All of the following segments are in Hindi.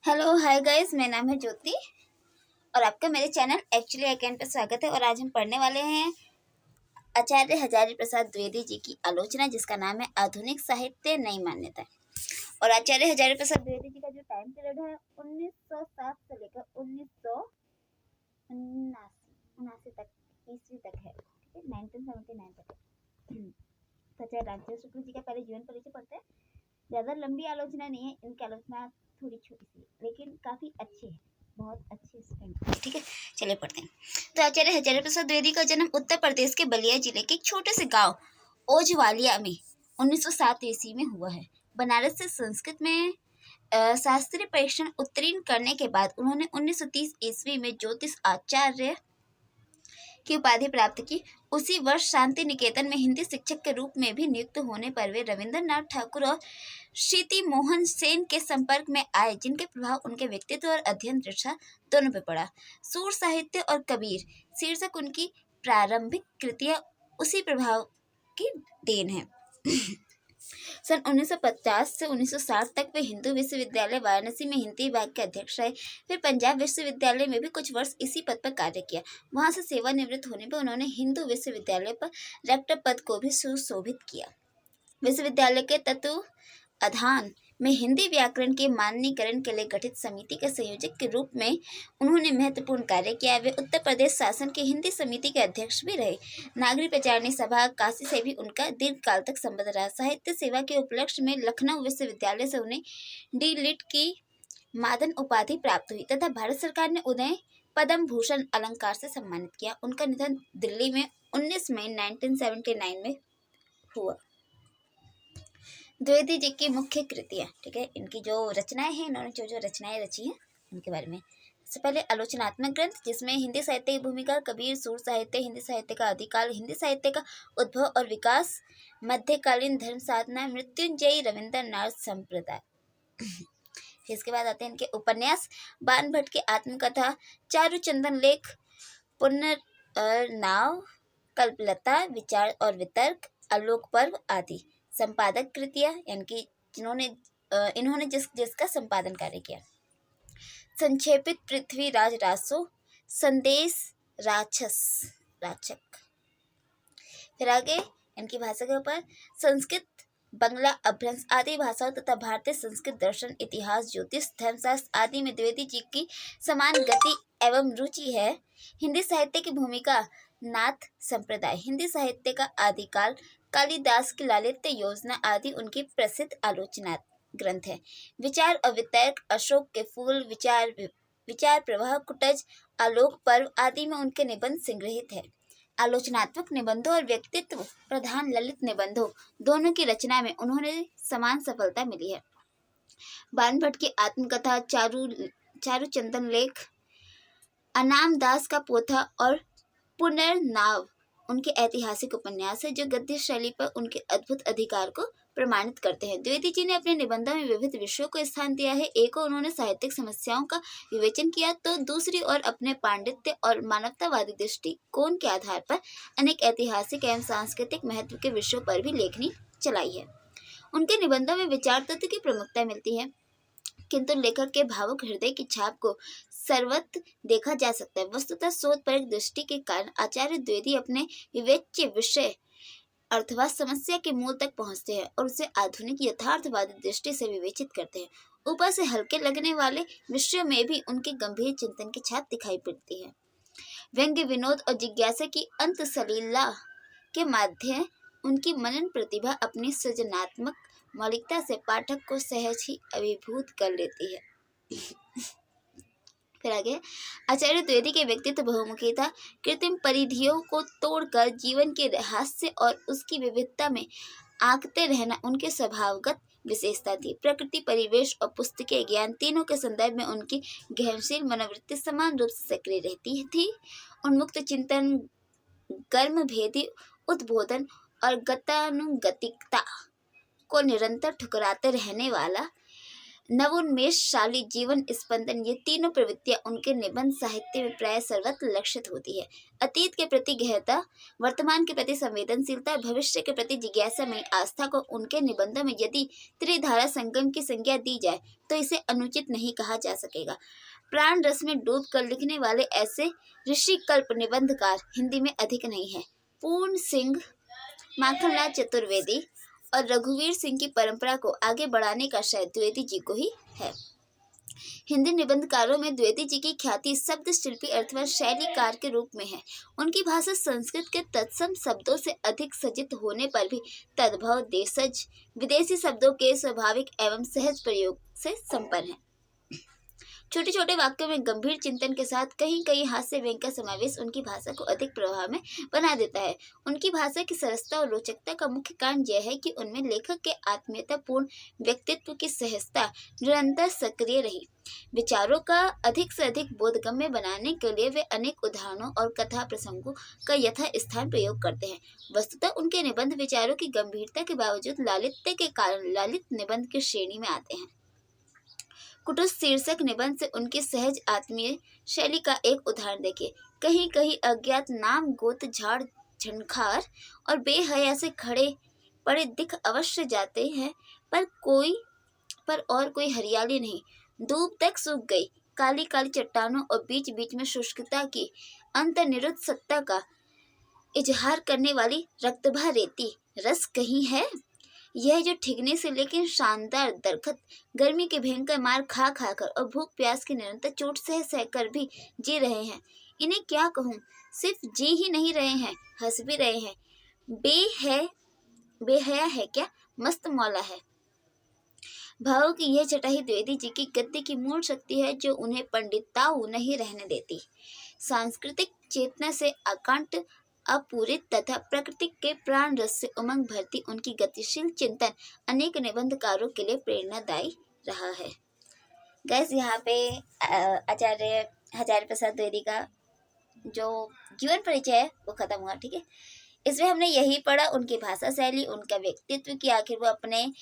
हेलो हाय गाइस, मेरा नाम है ज्योति और आपका मेरे चैनल एक्चुअली अकेंड पर स्वागत है। और आज हम पढ़ने वाले हैं आचार्य हजारी प्रसाद द्विवेदी जी की आलोचना, जिसका नाम है आधुनिक साहित्य नई मान्यता। और आचार्य हजारी प्रसाद द्विवेदी जी का जो टाइम पीरियड है 1907 से लेकर 1979 तक ईस्वी तक है, ठीक है, 1979 तक। तो आचार्य रामचंद्र शुक्ल जी का पहले जीवन परिचय पढ़ते हैं। ज़्यादा लंबी आलोचना नहीं है, इनकी आलोचना थोड़ी छोटी सी लेकिन काफ़ी अच्छी है, बहुत अच्छी स्टूडेंट, ठीक है। चलिए पढ़ते हैं। तो आचार्य हजारी प्रसाद द्विवेदी का जन्म उत्तर प्रदेश के बलिया जिले के एक छोटे से गांव ओझवालिया में 1907 ईस्वी में हुआ है। बनारस से संस्कृत में शास्त्रीय परीक्षण उत्तीर्ण करने के बाद उन्होंने 1930 ईस्वी में ज्योतिष आचार्य की उपाधि प्राप्त की। उसी वर्ष शांति निकेतन में हिंदी शिक्षक के रूप में भी नियुक्त होने पर वे रविंद्रनाथ ठाकुर और श्रीति मोहन सेन के संपर्क में आए, जिनके प्रभाव उनके व्यक्तित्व और अध्ययन दृष्टा दोनों पर पड़ा। सूर साहित्य और कबीर शीर्षक उनकी प्रारंभिक कृतियां उसी प्रभाव की देन है। सन 1950 से 1960 तक वे हिंदू विश्वविद्यालय वाराणसी में हिंदी विभाग के अध्यक्ष रहे। फिर पंजाब विश्वविद्यालय में भी कुछ वर्ष इसी पद पर कार्य किया। वहां से सेवानिवृत्त होने पर उन्होंने हिंदू विश्वविद्यालय पर रेक्टर पद को भी सुशोभित किया। विश्वविद्यालय के तत्वाधान में हिंदी व्याकरण के मानकीकरण के लिए गठित समिति के संयोजक के रूप में उन्होंने महत्वपूर्ण कार्य किया। वे उत्तर प्रदेश शासन की हिंदी समिति के अध्यक्ष भी रहे। नागरिक प्रचारणी सभा काशी से भी उनका दीर्घकाल तक संबंध रहा। साहित्य सेवा के उपलक्ष्य में लखनऊ विश्वविद्यालय से उन्हें डी लिट की मादन उपाधि प्राप्त हुई तथा भारत सरकार ने उन्हें पद्म भूषण अलंकार से सम्मानित किया। उनका निधन दिल्ली में 19 मई 1979 में हुआ। द्विवेदी जी की मुख्य कृतियाँ, ठीक है, इनकी जो रचनाएं हैं, इन्होंने जो रचनाएं रची हैं उनके बारे में। सबसे पहले आलोचनात्मक ग्रंथ, जिसमें हिंदी साहित्य की भूमिका, कबीर, सूर साहित्य, हिंदी साहित्य का आदिकाल, हिंदी साहित्य का उद्भव और विकास, मध्यकालीन धर्म साधना, मृत्युंजयी, रविंद्रनाथ संप्रदाय। इसके बाद आते हैं इनके उपन्यास, बाण भट्ट की आत्मकथा, चारुचंदन लेख, पुनर्नाव, कल्पलता, विचार और वितर्क, आलोक पर्व आदि। संपादक कृतियां, यानी कि इन्होंने जिसका संपादन कार्य किया। संक्षेपित पृथ्वीराज रासो, संदेश राचक। फिर आगे इनकी भाषा के ऊपर संस्कृत, बंगला, अभ्रंश आदि भाषाओं तथा भारतीय संस्कृत, दर्शन, इतिहास, ज्योतिष, धर्मशास्त्र आदि में द्विवेदी जी की समान गति एवं रुचि है। हिंदी साहित्य की भूमिका, नाथ संप्रदाय, हिंदी साहित्य का आदिकाल, कालिदास की लालित्य योजना आदि उनकी प्रसिद्ध आलोचना ग्रंथ है। विचार और वितर्क, अशोक के फूल, विचार प्रवाह, कुटज, आलोक पर्व आदि में उनके निबंध संग्रहित है। आलोचनात्मक निबंधों और व्यक्तित्व प्रधान ललित निबंधों दोनों की रचना में उन्होंने समान सफलता मिली है। बाण भट्ट की आत्मकथा, चारुचंदन लेख, अनाम दास का पोथा और पुनर्नाव उनके ऐतिहासिक उपन्यास है, जो गद्य शैली पर उनके अद्भुत अधिकार को प्रमाणित करते हैं। द्विवेदी जी ने अपने निबंधों में विविध विषयों को स्थान दिया है। एक ओर उन्होंने साहित्यिक समस्याओं का विवेचन किया, तो दूसरी ओर अपने पांडित्य और मानवतावादी दृष्टिकोण के आधार पर अनेक ऐतिहासिक एवं सांस्कृतिक महत्व के विषयों पर भी लेखनी चलाई है। उनके निबंधों में विचार तत्व की प्रमुखता मिलती है, किंतु लेखक के भावुक हृदय की छाप को सर्वत्र देखा जा सकता है। वस्तुतः शोध पर दृष्टि के कारण आचार्य द्विवेदी अपने विवेच्य विषय अथवा समस्या के मूल तक पहुंचते हैं और उसे आधुनिक यथार्थवादी दृष्टि से विवेचित करते हैं। ऊपर से हल्के लगने वाले विषयों में भी उनके गंभीर चिंतन की छाप दिखाई पड़ती है। व्यंग्य, विनोद और जिज्ञासा की अंत सलीला के माध्यम उनकी मनन प्रतिभा अपनी सृजनात्मक मौलिकता से पाठक को सहज ही अभिभूत कर लेती है। फिर आगे, आचार्य द्विवेदी के व्यक्तित्व बहुमुखी था। कृत्रिम परिधियों को तोड़कर जीवन के रहस्य और उसकी विविधता में आंकते रहना उनके स्वभावगत विशेषता थी। प्रकृति, परिवेश और पुस्तकीय ज्ञान तीनों के संदर्भ में उनकी गहनशील मनोवृत्ति समान रूप से सक्रिय रहती थी। उन्मुक्त चिंतन, कर्म भेदी उद्बोधन और गतानुगतिकता को निरंतर ठुकराते रहने वाला नवोन्मेषशाली जीवन स्पंदन, ये तीनों प्रवृत्तियां उनके निबंध साहित्य में प्राय सर्वत्र लक्षित होती है। अतीत के प्रति गहरता, वर्तमान के प्रति संवेदनशीलता और भविष्य के प्रति जिज्ञासा में आस्था को उनके निबंधों में यदि त्रिधारा संगम की संज्ञा दी जाए तो इसे अनुचित नहीं कहा जा सकेगा। प्राण रस में डूब कर लिखने वाले ऐसे ऋषिकल्प निबंधकार हिंदी में अधिक नहीं है। पूर्ण सिंह, माखनलाल चतुर्वेदी और रघुवीर सिंह की परंपरा को आगे बढ़ाने का श्रेय द्विवेदी जी को ही है। हिंदी निबंधकारों में द्विवेदी जी की ख्याति शब्द शिल्पी अथवा शैलीकार के रूप में है। उनकी भाषा संस्कृत के तत्सम शब्दों से अधिक सज्जित होने पर भी तद्भव देशज विदेशी शब्दों के स्वाभाविक एवं सहज प्रयोग से संपन्न है। छोटे छोटे वाक्यों में गंभीर चिंतन के साथ कहीं कहीं हास्य व्यंग का समावेश उनकी भाषा को अधिक प्रभाव में बना देता है। उनकी भाषा की सरसता और रोचकता का मुख्य कारण यह है कि उनमें लेखक के आत्मीयतापूर्ण व्यक्तित्व की सहजता निरंतर सक्रिय रही। विचारों का अधिक से अधिक बोधगम्य बनाने के लिए वे अनेक उदाहरणों और कथा प्रसंगों का यथास्थान प्रयोग करते हैं। वस्तुतः उनके निबंध विचारों की गंभीरता के बावजूद लालित्य के कारण ललित निबंध की श्रेणी में आते हैं। कुटुस शीर्षक निबंध से उनकी सहज आत्मीय शैली का एक उदाहरण देखिए। कहीं कहीं अज्ञात नाम गोत झाड़ झंखार और बेहया से खड़े पड़े दिख अवश्य जाते हैं, पर और कोई हरियाली नहीं। धूप तक सूख गई, काली काली चट्टानों और बीच बीच में शुष्कता की अंतर्निरुद्ध सत्ता का इजहार करने वाली रक्तभा रेती रस कहीं है। यह जो ठिगने से लेकिन शानदार दरखत गर्मी के भयंकर मार खा खाकर और भूख प्यास की निरंतर चोट सह सह कर भी जी रहे हैं, इन्हें क्या कहूँ, सिर्फ जी ही नहीं रहे हैं, हंस भी रहे हैं। बेहया है क्या, मस्त मौला है। भावों की यह चटाई द्विवेदी जी की गद्य की मूल शक्ति है, जो उन्हें पंडिताऊ नहीं रहने देती। सांस्कृतिक चेतना से अकांठ अपूरित तथा प्रकृति के प्राण रस से उमंग भरती उनकी गतिशील चिंतन अनेक निबंधकारों के लिए प्रेरणादायी रहा है। गैस, यहाँ पे आचार्य हजारी प्रसाद द्विवेदी का जो जीवन परिचय है वो खत्म हुआ। ठीक है, इसमें हमने यही पढ़ा उनकी भाषा शैली, उनका व्यक्तित्व की आखिर वो अपने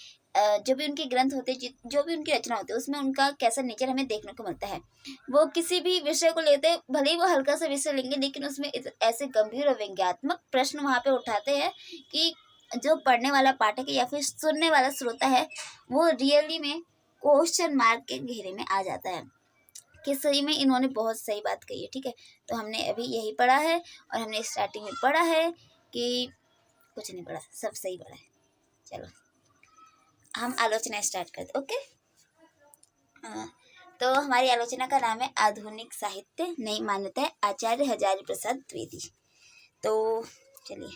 जो भी उनके ग्रंथ होते, जो भी उनकी रचना होती है, उसमें उनका कैसा नेचर हमें देखने को मिलता है। वो किसी भी विषय को लेते, भले ही वो हल्का सा विषय लेंगे, लेकिन उसमें ऐसे गंभीर और व्यंग्यात्मक प्रश्न वहाँ पे उठाते हैं कि जो पढ़ने वाला पाठक या फिर सुनने वाला श्रोता है वो रियली में क्वेश्चन मार्क के घेरे में आ जाता है कि सही में इन्होंने बहुत सही बात कही है। ठीक है, तो हमने अभी यही पढ़ा है और हमने स्टार्टिंग में पढ़ा है कि कुछ नहीं पढ़ा, सब सही पढ़ा है। चलो हम आलोचना स्टार्ट करते। ओके, तो हमारी आलोचना का नाम है आधुनिक साहित्य नई मान्यताएं, आचार्य हजारी प्रसाद द्विवेदी। तो चलिए,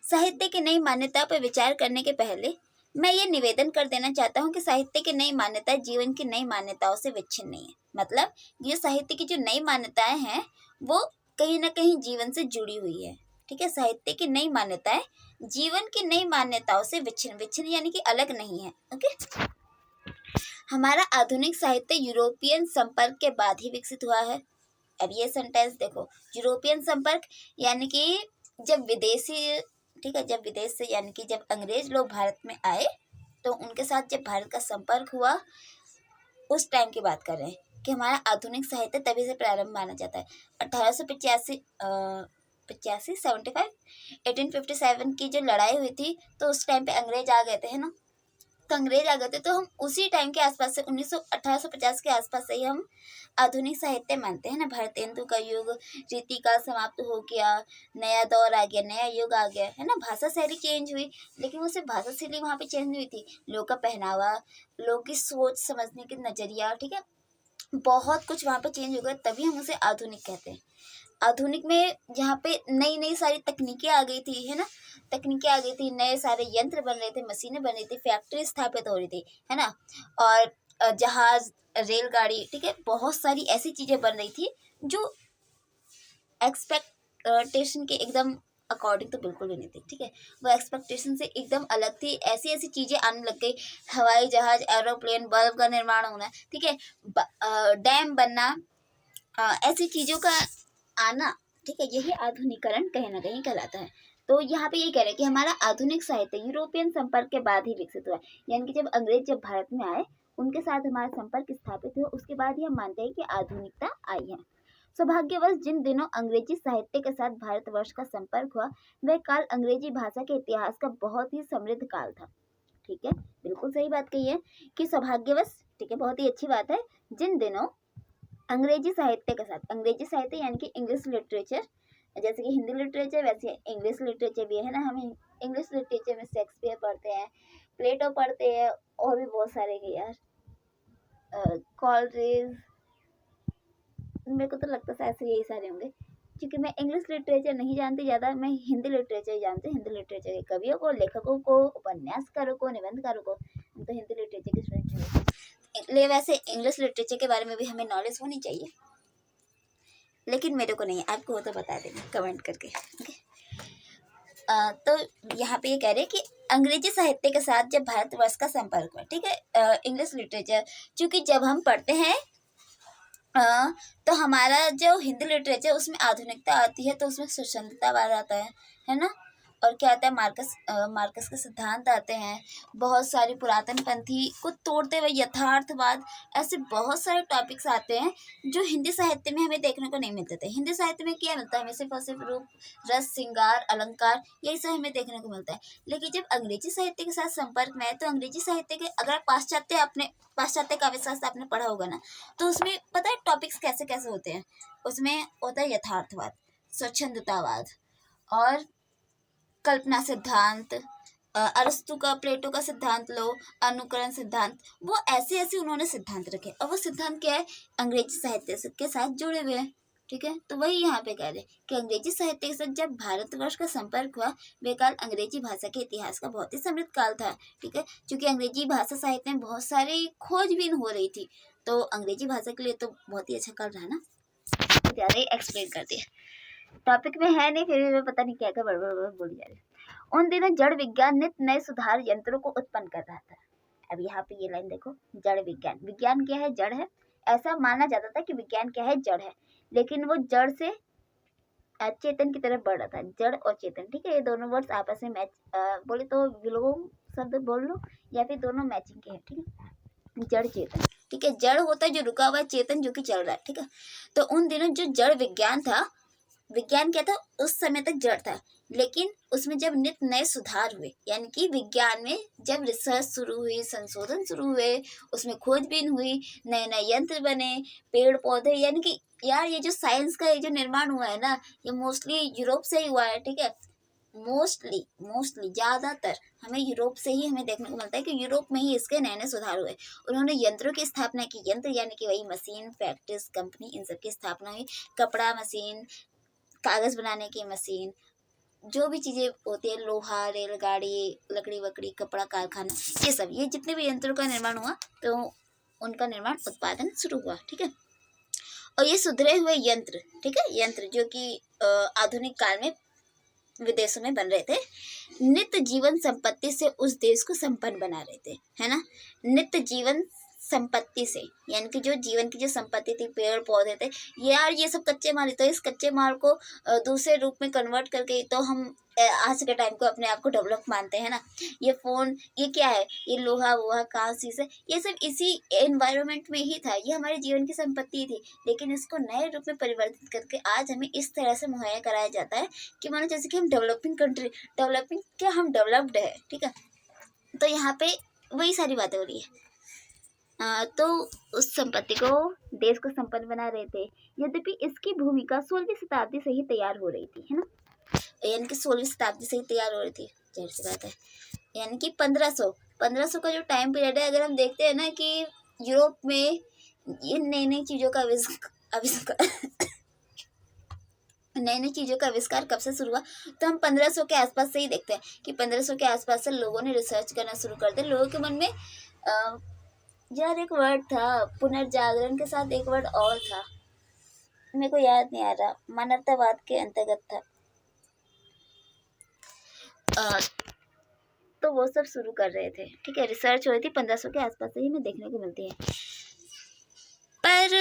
साहित्य की नई मान्यता पर विचार करने के पहले मैं ये निवेदन कर देना चाहता हूँ कि साहित्य की नई मान्यता जीवन की नई मान्यताओं से विच्छिन्न नहीं है। मतलब ये साहित्य की जो नई मान्यताएं हैं वो कहीं ना कहीं जीवन से जुड़ी हुई है। ठीक है, साहित्य की नई मान्यताएं जीवन की नई मान्यताओं से विच्छिन्न यानी कि अलग नहीं है। ओके, हमारा आधुनिक साहित्य यूरोपियन संपर्क के बाद ही विकसित हुआ है। अब ये सेंटेंस देखो, यूरोपियन संपर्क यानी कि जब विदेशी, ठीक है, जब विदेश से यानी कि जब अंग्रेज लोग भारत में आए तो उनके साथ जब भारत का संपर्क हुआ उस टाइम की बात कर रहे हैं कि हमारा आधुनिक साहित्य तभी से प्रारंभ माना जाता है। 1857 की जो लड़ाई हुई थी तो उस टाइम पे अंग्रेज आ गए थे, है ना। तो अंग्रेज आ गए थे, तो हम उसी टाइम के आसपास से 1850 के आसपास से ही हम आधुनिक साहित्य मानते हैं ना। भारतेंदु का युग, रीति का समाप्त हो गया, नया दौर आ गया, नया युग आ गया, है ना। भाषा शैली चेंज हुई, लेकिन वो सिर्फ भाषा शैली वहाँ पे चेंज नहीं हुई थी, लोग का पहनावा, लोग की सोच समझने की नजरिया, ठीक है, बहुत कुछ वहाँ पे चेंज हो गया, तभी हम उसे आधुनिक कहते हैं। आधुनिक में जहाँ पे नई नई सारी तकनीकें आ गई थी, है ना, तकनीकें आ गई थी, नए सारे यंत्र बन रहे थे, मशीनें बन रही थी, फैक्ट्री स्थापित हो रही थी, है ना, और जहाज, रेलगाड़ी, ठीक है, बहुत सारी ऐसी चीजें बन रही थी जो एक्सपेक्टेशन के एकदम अकॉर्डिंग तो बिल्कुल भी नहीं थी। ठीक है, वो एक्सपेक्टेशन से एकदम अलग थी। ऐसी ऐसी चीजें आने लग गई, हवाई जहाज, एरोप्लेन, बल्ब का निर्माण होना, ठीक है, डैम बनना, ऐसी चीजों का आना, ठीक है, यही आधुनिकरण कहीं ना कहीं कहलाता है। तो यहाँ पे यही कह रहे हैं कि हमारा आधुनिक साहित्य यूरोपियन संपर्क के बाद ही विकसित हुआ, यानी कि जब अंग्रेज जब भारत में आए उनके साथ हमारा संपर्क स्थापित हुआ, उसके बाद ही हम मानते हैं कि आधुनिकता आई है। सौभाग्यवश जिन दिनों अंग्रेजी साहित्य के साथ भारतवर्ष का संपर्क हुआ, वह काल अंग्रेजी भाषा के इतिहास का बहुत ही समृद्ध काल था। ठीक है, बिल्कुल सही बात कही है कि सौभाग्यवश, ठीक है, बहुत ही अच्छी बात है, जिन दिनों अंग्रेजी साहित्य के साथ, अंग्रेजी साहित्य यानी कि इंग्लिश लिटरेचर, जैसे कि हिंदी लिटरेचर वैसे इंग्लिश लिटरेचर भी है ना। हम इंग्लिश लिटरेचर में शेक्सपियर पढ़ते हैं, प्लेटो पढ़ते हैं, और भी बहुत सारे हैं यार, कॉलरेज, मेरे को तो लगता है ऐसे यही सारे होंगे। क्योंकि मैं इंग्लिश लिटरेचर नहीं जानती ज़्यादा, मैं हिंदी लिटरेचर ही जानती हूँ। हिंदी लिटरेचर के कवियों को, लेखकों को, उपन्यासकारों को, निबंधकारों को, हम तो हिंदी लिटरेचर के स्टूडेंट हैं। इसलिए वैसे इंग्लिश लिटरेचर के बारे में भी हमें नॉलेज होनी चाहिए, लेकिन मेरे को नहीं, आपको हो तो बता देना कमेंट करके। ओके, तो यहाँ पे ये कह रहे हैं कि अंग्रेजी साहित्य के साथ जब भारतवर्ष का संपर्क हुआ, ठीक है, इंग्लिश लिटरेचर, क्योंकि जब हम पढ़ते हैं तो हमारा जो हिंदी लिटरेचर उसमें आधुनिकता आती है, तो उसमें स्वच्छंदतावाद आता है ना। और क्या आता है, मार्कस के सिद्धांत आते हैं, बहुत सारी पुरातन पंथी को तोड़ते हुए यथार्थवाद, ऐसे बहुत सारे टॉपिक्स आते हैं जो हिंदी साहित्य में हमें देखने को नहीं मिलते थे। हिंदी साहित्य में क्या मिलता है हमें, सिर्फ और सिर्फ रूप, रस, श्रृंगार, अलंकार, यही सब हमें देखने को मिलता है। लेकिन जब अंग्रेजी साहित्य के साथ संपर्क में है, तो अंग्रेजी साहित्य के, अगर पाश्चात्य काव्य शास्त्र आपने पढ़ा होगा ना, तो उसमें पता है टॉपिक्स कैसे कैसे होते हैं। उसमें होता है यथार्थवाद, स्वच्छंदतावाद, और कल्पना सिद्धांत, अरस्तु का, प्लेटो का सिद्धांत लो, अनुकरण सिद्धांत, वो ऐसे ऐसे उन्होंने सिद्धांत रखे, और वो सिद्धांत क्या है, अंग्रेजी साहित्य के साथ जुड़े हुए हैं। ठीक है, तो वही यहाँ पे कह रहे कि अंग्रेजी साहित्य के साथ जब भारतवर्ष का संपर्क हुआ, वे काल अंग्रेजी भाषा के इतिहास का बहुत ही समृद्ध काल था। ठीक है, क्योंकि अंग्रेजी भाषा साहित्य में बहुत सारी खोजबीन हो रही थी, तो अंग्रेजी भाषा के लिए तो बहुत ही अच्छा काल रहा ना। ज़्यादा ही एक्सप्लेन कर दिया, टॉपिक में है नहीं, फिर भी मैं पता नहीं क्या क्या बड़बड़ बोली जा रही। उन दिनों जड़ विज्ञान नित नए सुधार यंत्रों को उत्पन्न कर रहा था। अब यहाँ पे ये लाइन देखो, जड़ विज्ञान, विज्ञान क्या है, जड़ है। ऐसा माना जाता था कि विज्ञान क्या है, जड़ है, लेकिन वो जड़ से चेतन की तरफ बढ़ रहा था। जड़ और चेतन, ठीक है, ये दोनों वर्ड्स आपस में मैच, बोले तो विलोम शब्द बोल लो, या फिर दोनों मैचिंग के हैं। ठीक है, जड़ चेतन, ठीक है, जड़ होता है जो रुका हुआ है, चेतन जो कि चल रहा है। ठीक है, तो उन दिनों जो जड़ विज्ञान था, विज्ञान क्या था, उस समय तक जड़ था, लेकिन उसमें जब नित नए सुधार हुए, यानी कि विज्ञान में जब रिसर्च शुरू हुई, संशोधन शुरू हुए, उसमें खोजबीन हुई, नए नए यंत्र बने, पेड़ पौधे, यानी कि यार ये जो साइंस का ये जो निर्माण हुआ है ना, ये मोस्टली यूरोप से ही हुआ है। ठीक है, मोस्टली ज़्यादातर हमें यूरोप से ही हमें देखने को मिलता है कि यूरोप में ही इसके नए नए सुधार हुए। उन्होंने यंत्रों की स्थापना की, यंत्र यानी कि वही मशीन, फैक्ट्रीज, कंपनी, इन सब की स्थापना हुई। कपड़ा मशीन, कागज़ बनाने की मशीन, जो भी चीज़ें होती है, लोहा, रेलगाड़ी, लकड़ी वकड़ी, कपड़ा कारखाना, ये सब, ये जितने भी यंत्रों का निर्माण हुआ, तो उनका निर्माण, उत्पादन शुरू हुआ। ठीक है, और ये सुधरे हुए यंत्र, ठीक है, यंत्र जो कि आधुनिक काल में विदेशों में बन रहे थे, नित्य जीवन संपत्ति से उस देश को संपन्न बना रहे थे, है ना। नित्य जीवन संपत्ति से, यानी कि जो जीवन की जो संपत्ति थी, पेड़ पौधे थे, यार ये सब कच्चे माल, तो इस कच्चे माल को दूसरे रूप में कन्वर्ट करके तो हम आज के टाइम को अपने आप को डेवलप मानते हैं ना। ये फ़ोन, ये क्या है, ये लोहा वोहा, कांच, शीशे, ये सब इसी एनवायरनमेंट में ही था, ये हमारे जीवन की संपत्ति थी, लेकिन इसको नए रूप में परिवर्तित करके आज हमें इस तरह से मुहैया कराया जाता है कि मानो जैसे कि हम डेवलपिंग कंट्री, डेवलपिंग क्या, हम डेवलप्ड है। ठीक है, तो यहाँ पे वही सारी बातें हो रही है। तो उस संपत्ति को, देश को संपन्न बना रहे थे, यद्यपि इसकी भूमिका 16वीं शताब्दी से ही तैयार हो रही थी, है ना, यानी कि 16वीं शताब्दी से ही तैयार हो रही थी, जाहिर सी बात है। यानी कि 1500 का जो टाइम पीरियड है, अगर हम देखते हैं ना कि यूरोप में ये नई नई चीज़ों का आविष्कार नई नई चीज़ों का आविष्कार कब से शुरू हुआ, तो हम 1500 के आसपास से ही देखते हैं कि 1500 के आसपास से लोगों ने रिसर्च करना शुरू कर दिया। लोगों के मन में यार एक वर्ड था, पुनर्जागरण के साथ एक वर्ड और था, मेरे को याद नहीं आ रहा, मानवतावाद के अंतर्गत था। तो वो सब शुरू कर रहे थे। ठीक है, रिसर्च हो रही थी, 1500 के आसपास से ही हमें देखने को मिलती है। पर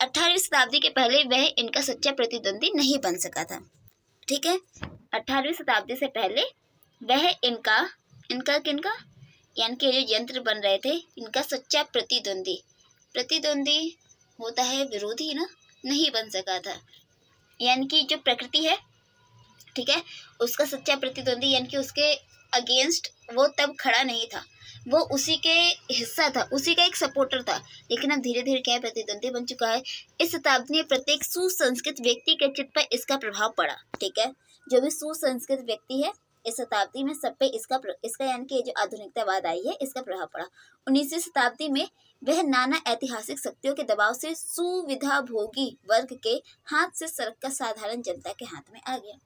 18वीं शताब्दी के पहले वह इनका सच्चा प्रतिद्वंदी नहीं बन सका था। ठीक है, 18वीं शताब्दी से पहले वह इनका किनका यानी कि जो यंत्र बन रहे थे इनका सच्चा प्रतिद्वंदी होता है विरोधी ना, नहीं बन सका था। यानी कि जो प्रकृति है, ठीक है, उसका सच्चा प्रतिद्वंदी यानी कि उसके अगेंस्ट वो तब खड़ा नहीं था, वो उसी के हिस्सा था, उसी का एक सपोर्टर था। लेकिन अब धीरे धीरे क्या है, प्रतिद्वंदी बन चुका है। इस शताब्दी में प्रत्येक सुसंस्कृत व्यक्ति के चित्त पर इसका प्रभाव पड़ा, ठीक है। जो भी सुसंस्कृत व्यक्ति है इस शताब्दी में सब पे इसका यानी कि जो आधुनिकतावाद आई है इसका प्रभाव पड़ा। 19वीं शताब्दी में वह नाना ऐतिहासिक शक्तियों के दबाव से सुविधा भोगी वर्ग के हाथ से सरककर साधारण जनता के हाथ में आ गया।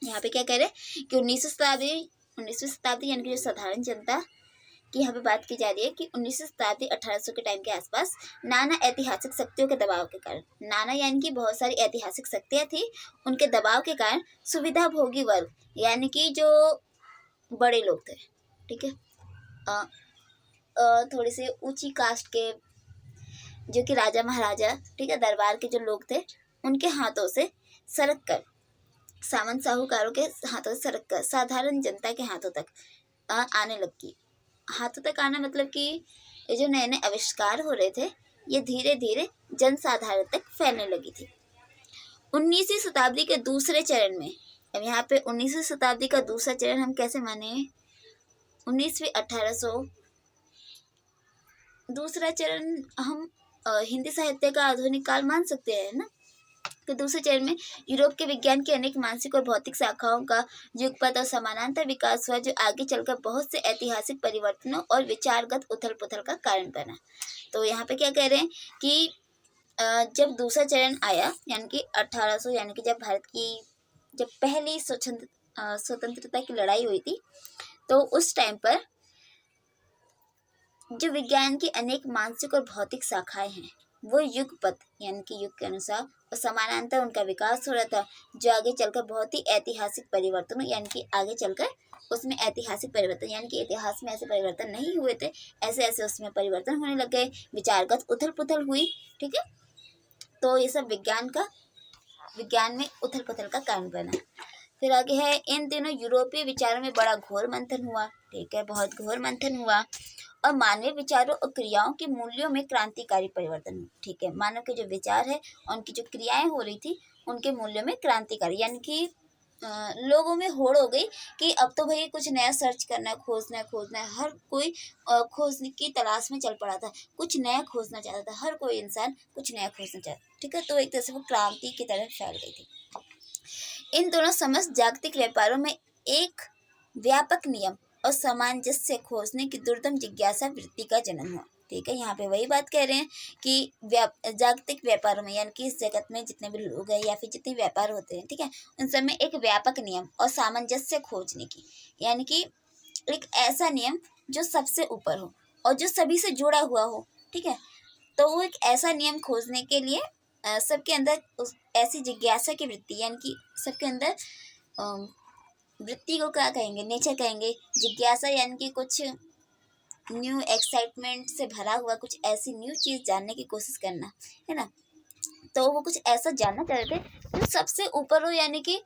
यहाँ पे क्या कह रहे हैं कि 19वीं शताब्दी यानी कि जो साधारण जनता की यहाँ पे बात की जा रही है कि 19वीं शताब्दी 1800 के टाइम के आसपास नाना ऐतिहासिक शक्तियों के दबाव के कारण, नाना यानी कि बहुत सारी ऐतिहासिक शक्तियाँ थी, उनके दबाव के कारण सुविधा भोगी वर्ग यानी कि जो बड़े लोग थे, ठीक है, थोड़ी सी ऊंची कास्ट के जो कि राजा महाराजा, ठीक है, दरबार के जो लोग थे उनके हाथों से सरक कर, सामंत साहूकारों के हाथों से सरक कर साधारण जनता के हाथों तक आने लगी। हाथों तक आना मतलब कि ये जो नए नए आविष्कार हो रहे थे ये धीरे धीरे जनसाधारण तक फैलने लगी थी। 19वीं शताब्दी के दूसरे चरण में, अब यहाँ पे 19वीं शताब्दी का दूसरा चरण हम कैसे माने, 19वीं 1800, दूसरा चरण हम हिंदी साहित्य का आधुनिक काल मान सकते हैं ना। तो दूसरे चरण में यूरोप के विज्ञान की अनेक मानसिक और भौतिक शाखाओं का युगपत और समानांतर विकास हुआ, जो आगे चलकर बहुत से ऐतिहासिक परिवर्तनों और विचारगत उथल पुथल का कारण बना। तो यहाँ पे क्या कह रहे हैं कि जब दूसरा चरण आया यानी कि 1800, यानी कि जब पहली स्वतंत्रता की लड़ाई हुई थी, तो उस टाइम पर जो विज्ञान की अनेक मानसिक और भौतिक शाखाएं हैं वो युगपत यानी कि युग के अनुसार और समानांतर उनका विकास हो रहा था, जो आगे चलकर बहुत ही ऐतिहासिक परिवर्तन यानी कि आगे चलकर उसमें ऐतिहासिक परिवर्तन यानी कि इतिहास में ऐसे परिवर्तन नहीं हुए थे, ऐसे ऐसे उसमें परिवर्तन होने लग गए, विचारगत उथल पुथल हुई, ठीक है। तो ये सब विज्ञान में उथल पुथल का कारण बना। फिर आगे है, इन दिनों यूरोपीय विचारों में बड़ा घोर मंथन हुआ, ठीक है, बहुत घोर मंथन हुआ, और मानवीय विचारों और क्रियाओं के मूल्यों में क्रांतिकारी परिवर्तन हुआ, ठीक है। मानव के जो विचार है, उनकी जो क्रियाएं हो रही थी, उनके मूल्यों में क्रांतिकारी यानी कि लोगों में होड़ हो गई कि अब तो भाई कुछ नया सर्च करना है, खोजना है, हर कोई खोजने की तलाश में चल पड़ा था, कुछ नया खोजना चाहता था, हर कोई इंसान कुछ नया खोजना चाहता, ठीक है। तो एक तरह से वो क्रांति की तरह फैल गई थी। इन दोनों समस्त जागतिक व्यापारों में एक व्यापक नियम और सामंजस्य खोजने की दुर्दम जिज्ञासा वृत्ति का जन्म हुआ, ठीक है। यहाँ पे वही बात कह रहे हैं कि जागतिक व्यापारों में यानी कि इस जगत में जितने भी लोग हैं या फिर जितने व्यापार होते हैं, ठीक है, उन सब में एक व्यापक नियम और सामंजस्य खोजने की, यानी कि एक ऐसा नियम जो सबसे ऊपर हो और जो सभी से जुड़ा हुआ हो, ठीक है। तो वो एक ऐसा नियम खोजने के लिए सबके अंदर ऐसी जिज्ञासा की वृत्ति, यानी कि सबके अंदर वृत्ति को क्या कहेंगे, नेचर कहेंगे, जिज्ञासा यानी कि कुछ न्यू एक्साइटमेंट से भरा हुआ कुछ ऐसी न्यू चीज़ जानने की कोशिश करना, है ना। तो वो कुछ ऐसा जानना चाहते थे जो सबसे ऊपर हो, यानी कि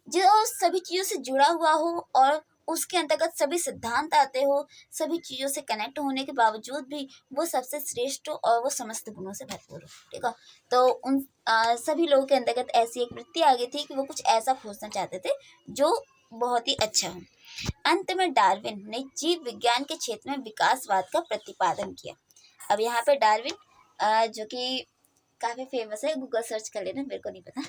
जो सभी चीज़ों से जुड़ा हुआ हो और उसके अंतर्गत सभी सिद्धांत आते हो, सभी चीज़ों से कनेक्ट होने के बावजूद भी वो सबसे श्रेष्ठ हो और वो समस्त गुणों से भरपूर हो, ठीक है। तो उन सभी लोगों के अंतर्गत ऐसी एक वृत्ति आ गई थी कि वो कुछ ऐसा खोजना चाहते थे जो बहुत ही अच्छा हो। अंत में डार्विन ने जीव विज्ञान के क्षेत्र में विकासवाद का प्रतिपादन किया। अब यहाँ पे डार्विन जो कि काफ़ी फेमस है, गूगल सर्च कर लेना, मेरे को नहीं पता,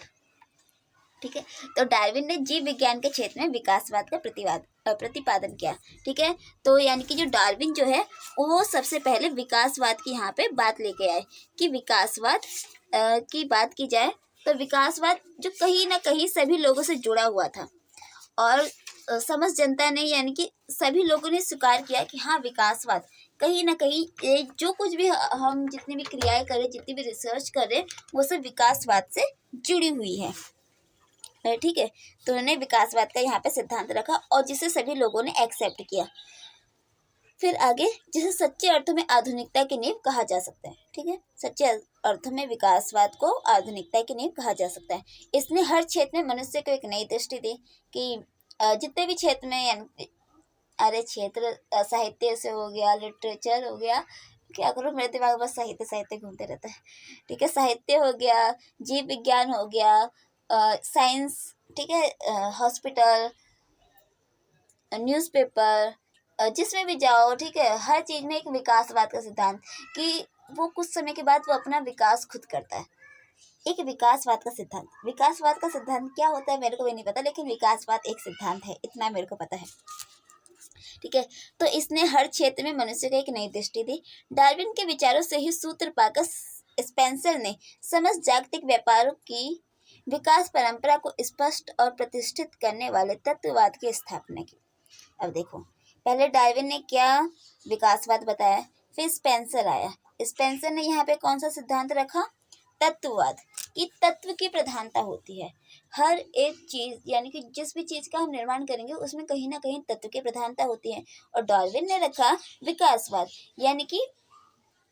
ठीक है। तो डार्विन ने जीव विज्ञान के क्षेत्र में विकासवाद का प्रतिपादन किया, ठीक है। तो यानी कि जो डार्विन जो है वो सबसे पहले विकासवाद की यहाँ पे बात लेके आए कि विकासवाद की बात की जाए तो विकासवाद जो कहीं ना कहीं सभी लोगों से जुड़ा हुआ था और समस्त जनता ने यानी कि सभी लोगों ने स्वीकार किया कि हाँ, विकासवाद कहीं ना कहीं जो कुछ भी हम जितनी भी क्रियाएं करें, जितनी भी रिसर्च करें, वो सब विकासवाद से जुड़ी हुई है, ठीक है। तो उन्होंने विकासवाद का यहाँ पे सिद्धांत रखा और जिसे सभी लोगों ने एक्सेप्ट किया। फिर आगे, जिसे सच्चे अर्थों में आधुनिकता की नींव कहा जा सकता है, ठीक है, सच्चे अर्थों में विकासवाद को आधुनिकता की नींव कहा जा सकता है। इसने हर क्षेत्र में मनुष्य को एक नई दृष्टि दी कि जितने भी क्षेत्र में यानी अरे क्षेत्र साहित्य से हो गया, लिटरेचर हो गया, क्या करूँ मेरे दिमाग में बस साहित्य साहित्य घूमते रहता है। ठीक है, साहित्य हो गया, जीव विज्ञान हो गया, साइंस, ठीक है, हॉस्पिटल, न्यूज़पेपर, जिसमें भी जाओ, ठीक है, हर चीज़ में एक विकासवाद का सिद्धांत कि वो कुछ समय के बाद वो अपना विकास खुद करता है। एक विकासवाद का सिद्धांत क्या होता है मेरे को भी नहीं पता, लेकिन विकासवाद एक सिद्धांत है, इतना मेरे को पता है। ठीक है, तो इसने हर क्षेत्र में मनुष्य को एक नई दृष्टि दी। डार्विन के विचारों से ही सूत्र पाकर स्पेंसर ने समस्त जागतिक व्यापारों की विकास परंपरा को स्पष्ट और प्रतिष्ठित करने वाले तत्ववाद की स्थापना की। अब देखो, पहले डार्विन ने क्या विकासवाद बताया, फिर स्पेंसर आया। स्पेंसर ने यहाँ पे कौन सा सिद्धांत रखा, तत्ववाद, कि तत्व की प्रधानता होती है हर एक चीज, यानी कि जिस भी चीज का हम निर्माण करेंगे उसमें कहीं ना कहीं तत्व की प्रधानता होती है। और डार्विन ने रखा विकासवाद, यानी कि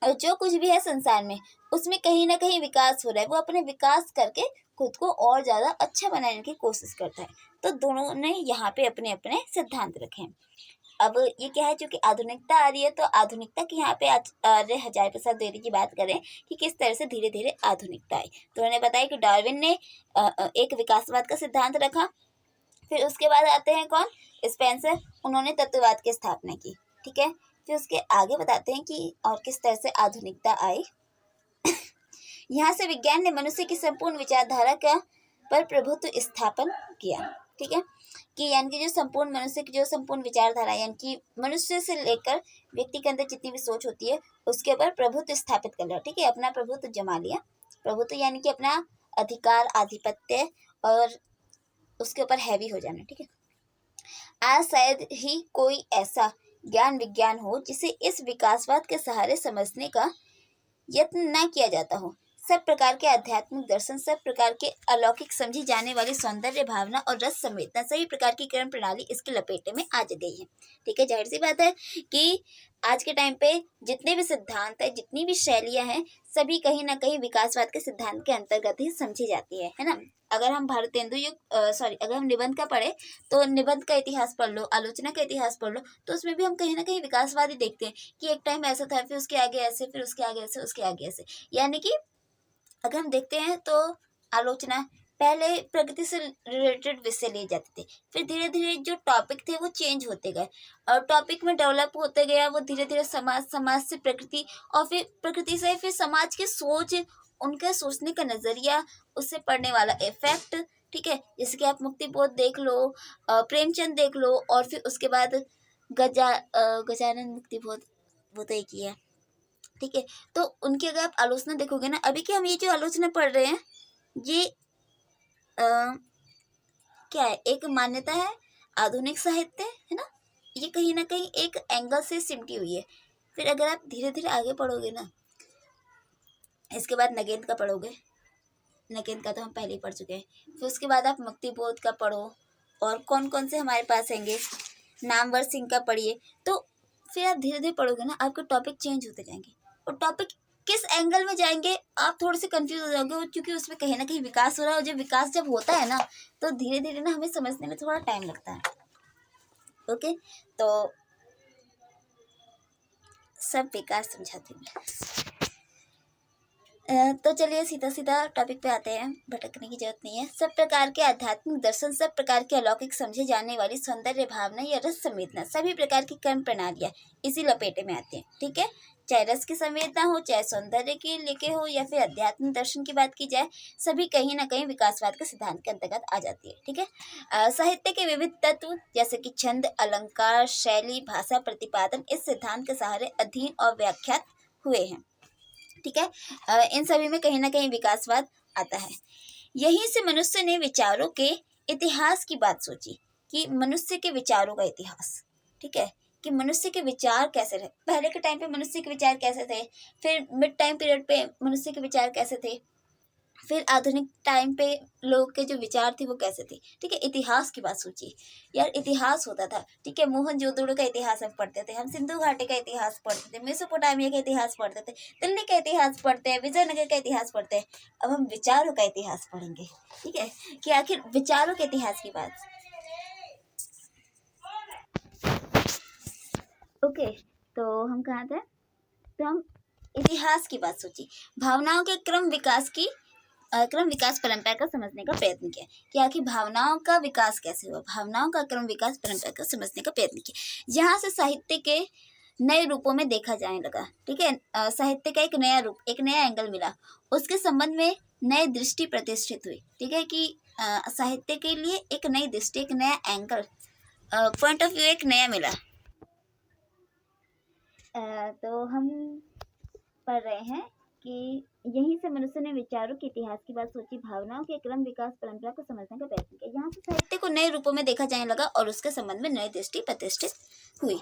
जो कुछ भी है संसार में उसमें कहीं ना कहीं विकास हो रहा है, वो अपने विकास करके खुद को और ज्यादा अच्छा बनाने की कोशिश करता है। तो दोनों ने यहाँ पे अपने अपने सिद्धांत रखे हैं। अब ये क्या है, चूंकि आधुनिकता आ रही है तो आधुनिकता की यहाँ पे आर्य हजारी प्रसाद द्विवेदी की बात करें कि किस तरह से धीरे धीरे आधुनिकता आई, तो उन्होंने बताया कि डार्विन ने एक विकासवाद का सिद्धांत रखा। फिर उसके बाद आते हैं कौन, स्पेंसर, उन्होंने तत्ववाद की स्थापना की। ठीक है, फिर उसके आगे बताते हैं कि और किस तरह से आधुनिकता आई। यहाँ से विज्ञान ने मनुष्य की संपूर्ण विचारधारा का पर प्रभुत्व स्थापन किया। ठीक है, कि यानी कि जो संपूर्ण मनुष्य की जो संपूर्ण विचारधारा, यानी कि मनुष्य से लेकर व्यक्ति के अंदर जितनी भी सोच होती है उसके ऊपर प्रभुत्व स्थापित कर लिया। ठीक है, अपना प्रभुत्व जमा लिया। प्रभुत्व यानी कि अपना अधिकार, आधिपत्य और उसके ऊपर हैवी हो जाना। ठीक है, आज शायद ही कोई ऐसा ज्ञान विज्ञान हो जिसे इस विकासवाद के सहारे समझने का यत्न न किया जाता हो। सब प्रकार के आध्यात्मिक दर्शन, सब प्रकार के अलौकिक समझी जाने वाली सौंदर्य भावना और रस संवेदना, सभी प्रकार की कर्म प्रणाली इसके लपेटे में आ गई है। ठीक है, जाहिर सी बात है कि आज के टाइम पे जितने भी सिद्धांत है, जितनी भी शैलियां हैं, सभी कहीं ना कहीं विकासवाद के सिद्धांत के अंतर्गत ही समझी जाती है ना। अगर हम भारतेंदु युग अगर हम निबंध का पढ़े तो निबंध का इतिहास पढ़ लो, आलोचना का इतिहास पढ़ लो, तो उसमें भी हम कहीं ना कहीं विकासवाद ही देखते हैं कि एक टाइम ऐसा था, फिर उसके आगे ऐसे, फिर उसके आगे ऐसे, उसके आगे ऐसे। यानी कि अगर हम देखते हैं तो आलोचना पहले प्रकृति से रिलेटेड विषय लिए जाते थे, फिर धीरे धीरे जो टॉपिक थे वो चेंज होते गए और टॉपिक में डेवलप होते गया वो धीरे धीरे समाज, समाज से प्रकृति और फिर प्रकृति से फिर समाज की सोच, उनका सोचने का नजरिया, उससे पड़ने वाला इफेक्ट। ठीक है, जैसे कि आप मुक्तिबोध देख लो, प्रेमचंद देख लो, और फिर उसके बाद गजानन मुक्तिबोध, वो तो एक ही है। ठीक है, तो उनकी अगर आप आलोचना देखोगे ना, अभी की हम ये जो आलोचना पढ़ रहे हैं ये क्या है, एक मान्यता है, आधुनिक साहित्य है ना, ये कहीं ना कहीं एक एंगल से सिमटी हुई है। फिर अगर आप धीरे धीरे आगे पढ़ोगे ना, इसके बाद नगेंद्र का पढ़ोगे, नगेंद्र का तो हम पहले ही पढ़ चुके हैं, फिर उसके बाद आप मुक्तिबोध का पढ़ो, और कौन कौन से हमारे पास हैंगे, नामवर सिंह का पढ़िए, तो फिर आप धीरे धीरे पढ़ोगे ना, आपके टॉपिक चेंज होते जाएंगे और टॉपिक किस एंगल में जाएंगे आप थोड़े से कंफ्यूज हो जाओगे, क्योंकि उसमें कहीं ना कहीं विकास हो रहा है, और जब विकास जब होता है ना तो धीरे धीरे ना हमें समझने में थोड़ा टाइम लगता है। ओके, तो सब विकास समझाती हूँ। तो चलिए सीधा सीधा टॉपिक पे आते हैं, भटकने की जरूरत नहीं है। सब प्रकार के आध्यात्मिक दर्शन, सब प्रकार के अलौकिक समझे जाने वाली सौंदर्य भावना या रस संवेदना, सभी प्रकार की कर्म प्रणालियाँ इसी लपेटे में आती हैं। ठीक है, चाहे रस की संवेदना हो, चाहे सौंदर्य की लेके हो, या फिर आध्यात्मिक दर्शन की बात की जाए, सभी कहीं ना कहीं विकासवाद के सिद्धांत के अंतर्गत आ जाती है। ठीक है, साहित्य के विविध तत्व जैसे कि छंद, अलंकार, शैली, भाषा, प्रतिपादन इस सिद्धांत के सहारे अधीन और व्याख्यात हुए हैं। ठीक है, इन सभी में कहीं ना कहीं विकासवाद आता है। यहीं से मनुष्य ने विचारों के इतिहास की बात सोची कि मनुष्य के विचारों का इतिहास। ठीक है, कि मनुष्य के विचार कैसे रहे, पहले के टाइम पे मनुष्य के विचार कैसे थे, फिर मिड टाइम पीरियड पे मनुष्य के विचार कैसे थे, फिर आधुनिक टाइम पे लोग के जो विचार थे वो कैसे थे। ठीक है, इतिहास की बात सोचिए यार, इतिहास होता था। ठीक है, मोहनजोदड़ो का इतिहास हम पढ़ते थे, हम सिंधु घाटी का इतिहास पढ़ते थे, मेसोपोटामिया का इतिहास पढ़ते थे, दिल्ली का इतिहास पढ़ते हैं, विजयनगर का इतिहास पढ़ते हैं। अब हम विचारों का इतिहास पढ़ेंगे। ठीक है, कि आखिर विचारों के इतिहास की बात ओके, तो हम कहाँ थे? तो हम इतिहास की बात सोची, भावनाओं के क्रम विकास परंपरा का समझने का प्रयत्न किया कि आखिर भावनाओं का विकास कैसे हुआ, भावनाओं का क्रम विकास परंपरा का समझने का प्रयत्न किया, जहाँ से साहित्य के नए रूपों में देखा जाने लगा। ठीक है, साहित्य का एक नया रूप, एक नया एंगल मिला, उसके संबंध में नई दृष्टि प्रतिष्ठित हुई। ठीक है कि साहित्य के लिए एक नई दृष्टि, एक नया एंगल, पॉइंट ऑफ व्यू एक नया मिला। तो हम पढ़ रहे हैं कि यहीं से मनुष्य ने विचारों के इतिहास की बात सोची, भावनाओं के क्रम विकास परंपरा को समझने का प्रयत्न किया, यहाँ से साहित्य को नए रूपों में देखा जाने लगा और उसके संबंध में नई दृष्टि प्रतिष्ठित हुई।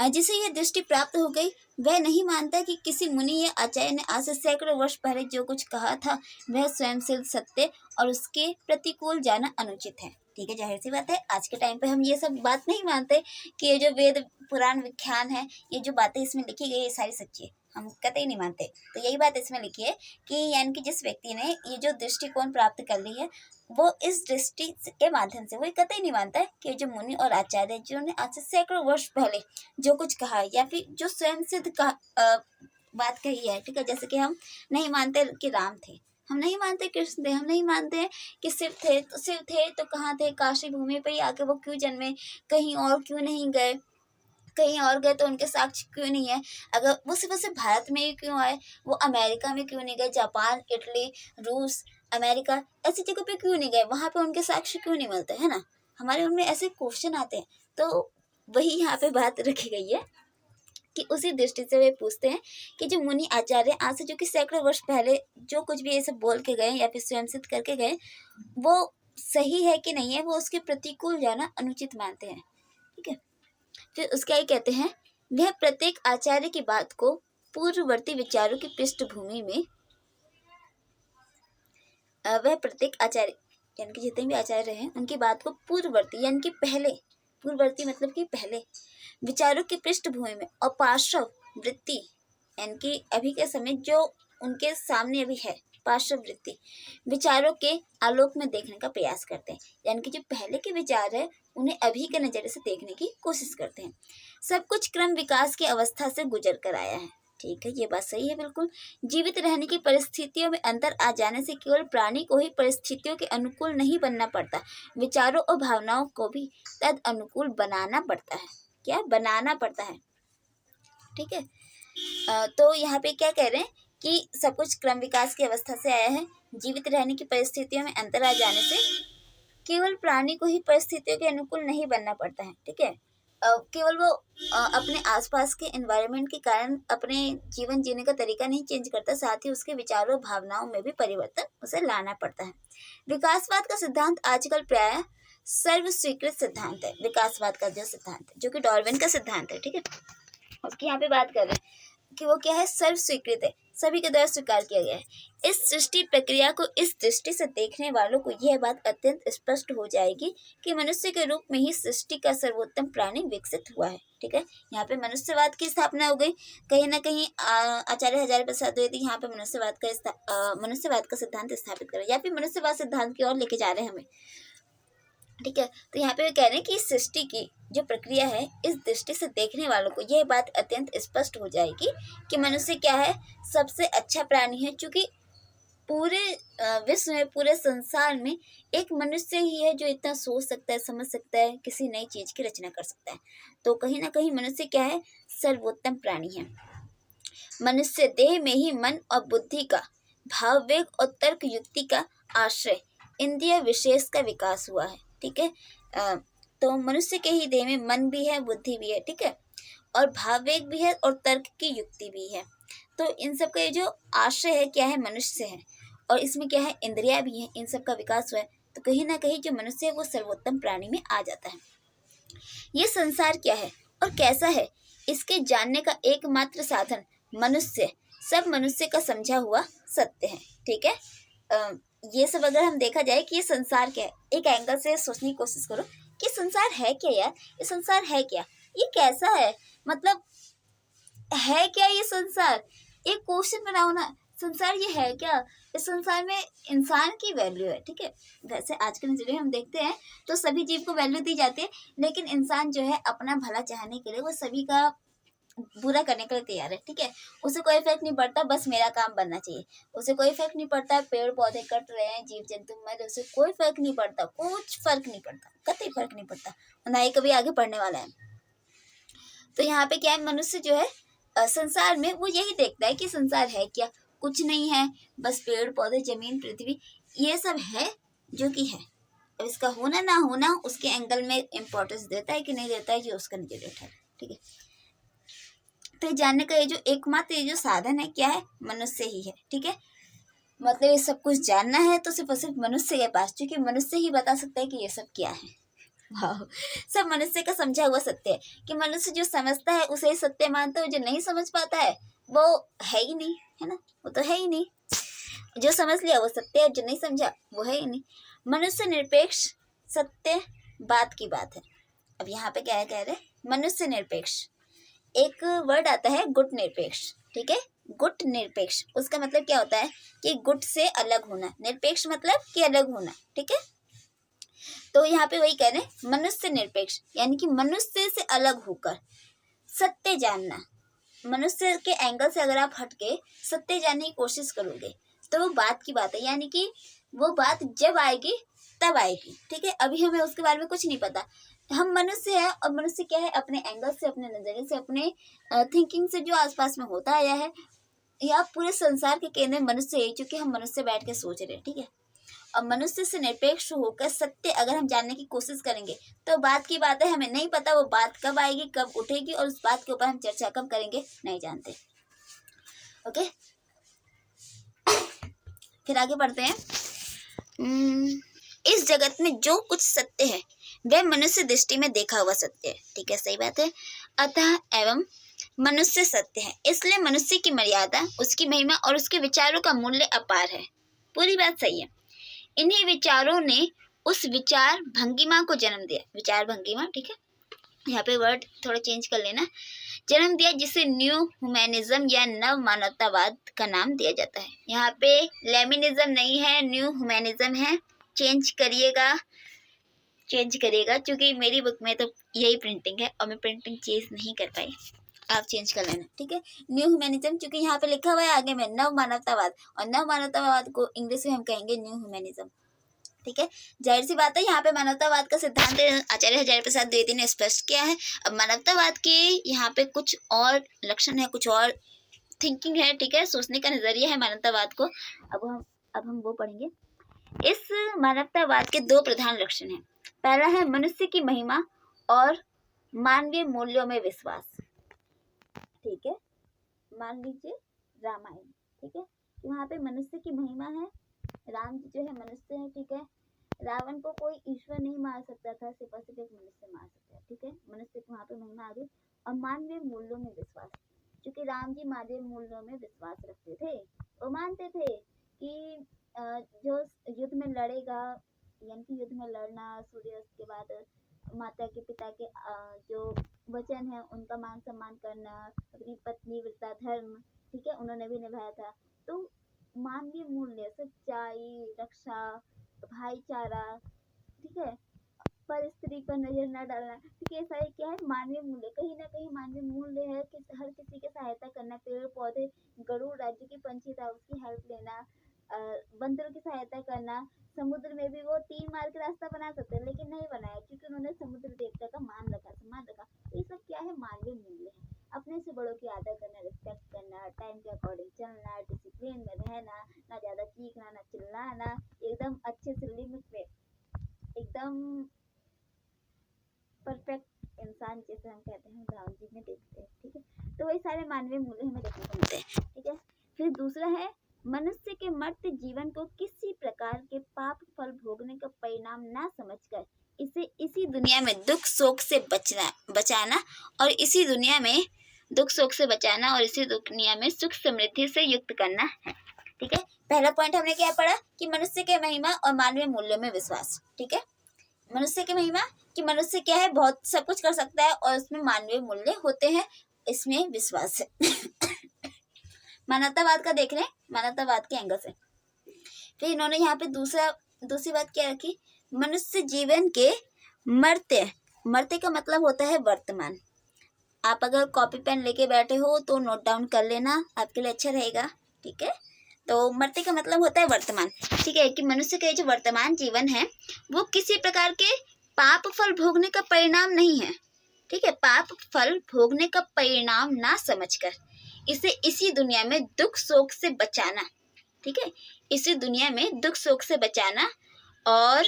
जिसे यह दृष्टि प्राप्त हो गई, वह नहीं मानता कि किसी मुनि या आचार्य ने आज से सैकड़ों वर्ष पहले जो कुछ कहा था वह स्वयं सिद्ध सत्य और उसके प्रतिकूल जाना अनुचित है। ठीक है, जाहिर सी बात है, आज के टाइम पे हम ये सब बात नहीं मानते कि ये जो वेद पुराण विख्यान है, ये जो बातें इसमें लिखी गई, ये सारी सच्ची है, हम कतई नहीं मानते। तो यही बात इसमें लिखी है कि यानी कि जिस व्यक्ति ने ये जो दृष्टिकोण प्राप्त कर ली है, वो इस दृष्टि के माध्यम से वो कतई नहीं मानता है कि जो मुनि और आचार्य जिन्होंने आज से सैकड़ों वर्ष पहले जो कुछ कहा है, या फिर जो स्वयं सिद्ध बात कही है। ठीक है, जैसे कि हम नहीं मानते कि राम थे, हम नहीं मानते कृष्ण थे, हम नहीं मानते कि शिव थे तो कहाँ थे, काशी भूमि पे ही आके वो क्यों जन्मे, कहीं और क्यों नहीं गए, कहीं और गए तो उनके साक्ष्य क्यों नहीं है, अगर वो सिर्फ भारत में ही क्यों आए, वो अमेरिका में क्यों नहीं गए, जापान, इटली, रूस, अमेरिका, ऐसी जगह पे क्यों नहीं गए, वहाँ पे उनके साक्ष्य क्यों नहीं मिलते, है ना। हमारे उनमें ऐसे क्वेश्चन आते हैं। तो वही यहाँ पे बात रखी गई है कि उसी दृष्टि से वे पूछते हैं कि जो मुनि आचार्य आज से जो कि सैकड़ों वर्ष पहले जो कुछ भी ये सब बोल के गए या फिर स्वयं सिद्ध करके गए, वो सही है कि नहीं है, वो उसके प्रतिकूल जाना अनुचित मानते हैं। ठीक है, फिर उसके आगे कहते हैं, वह प्रत्येक आचार्य की बात को पूर्ववर्ती विचारों की पृष्ठभूमि में वह प्रत्येक आचार्य यानी कि जितने भी आचार्य हैं उनकी बात को पूर्ववर्ती यानी कि पहले, पूर्ववर्ती मतलब कि पहले विचारों की पृष्ठभूमि में और पार्श्व वृत्ति यानी कि अभी के समय जो उनके सामने अभी है, पार्श्व वृत्ति विचारों के आलोक में देखने का प्रयास करते हैं, यानी कि जो पहले के विचार है उन्हें अभी के नज़रिए से देखने की कोशिश करते हैं। सब कुछ क्रम विकास की अवस्था से गुजर कर आया है। ठीक है, ये बात सही है बिल्कुल। जीवित रहने की परिस्थितियों में अंतर आ जाने से केवल प्राणी को ही परिस्थितियों के अनुकूल नहीं बनना पड़ता, विचारों और भावनाओं को भी तद अनुकूल बनाना पड़ता है। क्या बनाना पड़ता है? ठीक है, तो यहाँ पे क्या कह रहे हैं कि सब कुछ क्रम विकास की अवस्था से आया है, जीवित रहने की परिस्थितियों में अंतर आ जाने से केवल प्राणी को ही परिस्थितियों के अनुकूल नहीं बनना पड़ता है। ठीक है, केवल वो अपने आसपास के एनवायरनमेंट के कारण अपने जीवन जीने का तरीका नहीं चेंज करता, साथ ही उसके विचारों भावनाओं में भी परिवर्तन उसे लाना पड़ता है। विकासवाद का सिद्धांत आजकल प्राय सर्व स्वीकृत सिद्धांत है। विकासवाद का जो सिद्धांत है, जो कि डार्विन का सिद्धांत है, ठीक है, उसकी यहाँ पे बात कर रहे हैं कि वो क्या है, सर्व स्वीकृत है, सभी के द्वारा स्वीकार किया गया है। इस सृष्टि प्रक्रिया को इस दृष्टि से देखने वालों को यह बात अत्यंत स्पष्ट हो जाएगी कि मनुष्य के रूप में ही सृष्टि का सर्वोत्तम प्राणी विकसित हुआ है। ठीक है, यहाँ पे मनुष्यवाद की स्थापना हो गई। कहीं ना कहीं आचार्य हजारी प्रसाद द्विवेदी यहाँ पे मनुष्यवाद का सिद्धांत स्थापित करें या फिर मनुष्यवाद सिद्धांत की ओर लेके जा रहे हैं हमें। ठीक है, तो यहाँ पे वे कह रहे हैं कि इस सृष्टि की जो प्रक्रिया है, इस दृष्टि से देखने वालों को यह बात अत्यंत स्पष्ट हो जाएगी कि मनुष्य क्या है, सबसे अच्छा प्राणी है। क्योंकि पूरे विश्व में, पूरे संसार में एक मनुष्य ही है जो इतना सोच सकता है, समझ सकता है, किसी नई चीज की रचना कर सकता है। तो कहीं ना कहीं मनुष्य क्या है, सर्वोत्तम प्राणी है। मनुष्य देह में ही मन और बुद्धि का, भाववेग और तर्क युक्ति का आश्रय इंद्रिय विशेष का विकास हुआ है। ठीक है, तो मनुष्य के ही देह में मन भी है, बुद्धि भी है, ठीक है, और भाववेग भी है और तर्क की युक्ति भी है। तो इन सब का ये जो आश्रय है क्या है, मनुष्य है, और इसमें क्या है, इंद्रिया भी है, इन सब का विकास हुआ है। तो कहीं ना कहीं जो मनुष्य है वो सर्वोत्तम प्राणी में आ जाता है। ये संसार क्या है और कैसा है, इसके जानने का एकमात्र साधन मनुष्य, सब मनुष्य का समझा हुआ सत्य है। ठीक है, ये सब अगर हम देखा जाए कि ये संसार क्या है, एक एंगल से सोचने की कोशिश करो कि संसार है क्या यार, ये संसार है क्या, ये कैसा है, मतलब है क्या ये संसार, एक क्वेश्चन बनाओ ना, संसार ये है क्या, इस संसार में इंसान की वैल्यू है। ठीक है, वैसे आज के नजरिए हम देखते हैं तो सभी जीव को वैल्यू दी जाती है, लेकिन इंसान जो है अपना भला चाहने के लिए वो सभी का बुरा करने के लिए तैयार है, ठीक है। उसे कोई फर्क नहीं पड़ता, बस मेरा काम बनना चाहिए। उसे कोई फर्क नहीं पड़ता पेड़ पौधे कट रहे हैं, जीव जंतु मर रहे, उसे कोई फर्क नहीं पड़ता, कुछ फर्क नहीं पड़ता, कतई फर्क नहीं पड़ता, ना ही कभी आगे बढ़ने वाला है। तो यहाँ पे क्या है, मनुष्य जो है संसार में वो यही देखता है कि संसार है क्या, कुछ नहीं है, बस पेड़ पौधे जमीन पृथ्वी ये सब है जो कि है। अब इसका होना ना होना उसके एंगल में इम्पोर्टेंस देता है कि नहीं देता है, ये उसका नजरिया है, ठीक है। तो जानने का ये जो एकमात्र ये जो साधन है क्या है, मनुष्य ही है, ठीक है। मतलब ये सब कुछ जानना है तो सिर्फ और सिर्फ मनुष्य के पास, क्योंकि मनुष्य ही बता सकता है कि ये सब क्या है। वाह, सब मनुष्य का समझा हुआ सत्य है कि मनुष्य जो समझता है उसे ही सत्य मानता है, जो नहीं समझ पाता है वो है ही नहीं, है ना, वो तो है ही नहीं। जो समझ लिया वो सत्य है, जो नहीं समझा वो है ही नहीं। मनुष्य निरपेक्ष सत्य बात की बात है। अब यहाँ पे क्या है, कह रहे मनुष्य निरपेक्ष, एक वर्ड आता है गुट निरपेक्ष, ठीक है। गुट निरपेक्ष उसका मतलब क्या होता है कि गुट से अलग होना, निरपेक्ष मतलब कि अलग होना, ठीक है। तो यहाँ पे वही कह रहे हैं मनुष्य निरपेक्ष, यानी कि मनुष्य से अलग होकर सत्य जानना। मनुष्य के एंगल से अगर आप हटके सत्य जानने की कोशिश करोगे तो वो बात की बात है, यानी कि वो बात जब आएगी तब आएगी, ठीक है। अभी हमें उसके बारे में कुछ नहीं पता, हम मनुष्य है, और मनुष्य क्या है, अपने एंगल से, अपने नजरिए से, अपने थिंकिंग से जो आसपास में होता आया है, या पूरे संसार के केंद्र में मनुष्य है, चूंकि हम मनुष्य बैठ के सोच रहे हैं, ठीक है। और मनुष्य से निरपेक्ष होकर सत्य अगर हम जानने की कोशिश करेंगे तो बात की बात है, हमें नहीं पता वो बात कब आएगी कब उठेगी, और उस बात के ऊपर हम चर्चा कब करेंगे नहीं जानते। ओके, फिर आगे बढ़ते हैं। इस जगत में जो कुछ सत्य है वह मनुष्य दृष्टि में देखा हुआ सत्य है, ठीक है, सही बात है। अतः एवं मनुष्य सत्य है, इसलिए मनुष्य की मर्यादा, उसकी महिमा और उसके विचारों का मूल्य अपार है। पूरी बात सही है। इन्हीं विचारों ने उस विचार भंगिमा को जन्म दिया, विचार भंगिमा, ठीक है, यहाँ पे वर्ड थोड़ा चेंज कर लेना, जन्म दिया, जिसे न्यू ह्यूमैनिज्म या नव मानवतावाद का नाम दिया जाता है। यहाँ पे लेमिनिज्म नहीं है, न्यू ह्यूमैनिज्म है, चेंज करिएगा क्योंकि मेरी बुक में तो यही प्रिंटिंग है और मैं प्रिंटिंग चेंज नहीं कर पाई, आप चेंज कर लेना, ठीक है। न्यू ह्यूमैनिज्म क्योंकि यहाँ पे लिखा हुआ है आगे में नव मानवतावाद, और नव मानवतावाद को इंग्लिश में हम कहेंगे न्यू ह्यूमैनिज्म, ठीक है। जाहिर सी बात है यहाँ पे मानवतावाद का सिद्धांत आचार्य हजारी प्रसाद द्विवेदी ने स्पष्ट किया है। अब मानवतावाद के यहाँ पे कुछ और लक्षण है, कुछ और थिंकिंग है, ठीक है, सोचने का नजरिया है मानवतावाद को। अब हम वो पढ़ेंगे। इस मानवतावाद के दो प्रधान लक्षण हैं। पहला है मनुष्य की महिमा और मानवीय मूल्यों में विश्वास, ठीक है। मान लीजिए रामायण, ठीक है, वहाँ पे मनुष्य की महिमा है, राम जी जो है मनुष्य है, ठीक है। रावण को कोई ईश्वर नहीं मार सकता था, सिर्फ और सिर्फ एक मनुष्य मार सकता है, ठीक है। मनुष्य की वहाँ पे महिमा आ गई। और मानवीय मूल्यों में विश्वास, क्योंकि राम जी मानवीय मूल्यों में विश्वास रखते थे, वो मानते थे कि जो युद्ध में लड़ेगा, यानी कि युद्ध में लड़ना, सूर्यास्त के बाद माता के पिता के जो वचन है उनका मान सम्मान करना, अपनी पत्नी व्रता धर्म, ठीक है, उन्होंने भी निभाया था। तो मानवीय मूल्य, सच्चाई, रक्षा, भाईचारा, ठीक है, पर स्त्री पर नजर न डालना, ठीक है, सारे क्या है मानवीय मूल्य, कहीं ना कहीं मानवीय मूल्य है कि हर किसी की सहायता करना, पेड़ पौधे, गरुड़ राज्य की पंछी था उसकी हेल्प लेना, बंदरों की सहायता करना। समुद्र में भी वो 3 मार के रास्ता बना सकते हैं लेकिन नहीं बनाया, क्योंकि उन्होंने समुद्र देवता का मान रखा, सम्मान रखा। ये सब क्या है, मानवीय मूल्य है। अपने से बड़ों की आदर करना, रिस्पेक्ट करना, टाइम के अकॉर्डिंग चलना, डिसिप्लिन में रहना, ना ज्यादा चीखना ना चिल्लाना, एकदम अच्छे से लिमिट में, एकदम परफेक्ट इंसान जैसे हम कहते हैं राम जी में देखते हैं, ठीक है। तो वही सारे मानवीय मूल्य हमें देखने को मिलते हैं, ठीक है। फिर दूसरा है मनुष्य के मर्त्य जीवन को किसी प्रकार के पाप फल भोगने का परिणाम ना समझकर इसे इसी दुनिया में दुख शोक से बचाना और इसी दुनिया में दुख शोक से बचाना और इसी दुनिया में सुख समृद्धि से युक्त करना है, ठीक है। पहला पॉइंट हमने क्या पढ़ा कि मनुष्य के महिमा और मानवीय मूल्यों में विश्वास, ठीक है। मनुष्य की महिमा कि मनुष्य क्या है, बहुत सब कुछ कर सकता है और उसमें मानवीय मूल्य होते हैं, इसमें विश्वास है। मानवतावाद का देख रहे हैं, मानवतावाद के एंगल से। फिर इन्होंने यहाँ पे दूसरी बात क्या रखी, मनुष्य जीवन के मर्त्य का मतलब होता है वर्तमान, आप अगर कॉपी पेन लेके बैठे हो तो नोट डाउन कर लेना, आपके लिए अच्छा रहेगा। ठीक है, तो मरते का मतलब होता है वर्तमान। ठीक है, कि मनुष्य का जो वर्तमान जीवन है वो किसी प्रकार के पाप फल भोगने का परिणाम नहीं है। ठीक है, पाप फल भोगने का परिणाम ना समझकर इसे इसी दुनिया में दुख शोक से बचाना। ठीक है, इसी दुनिया में दुख शोक से बचाना और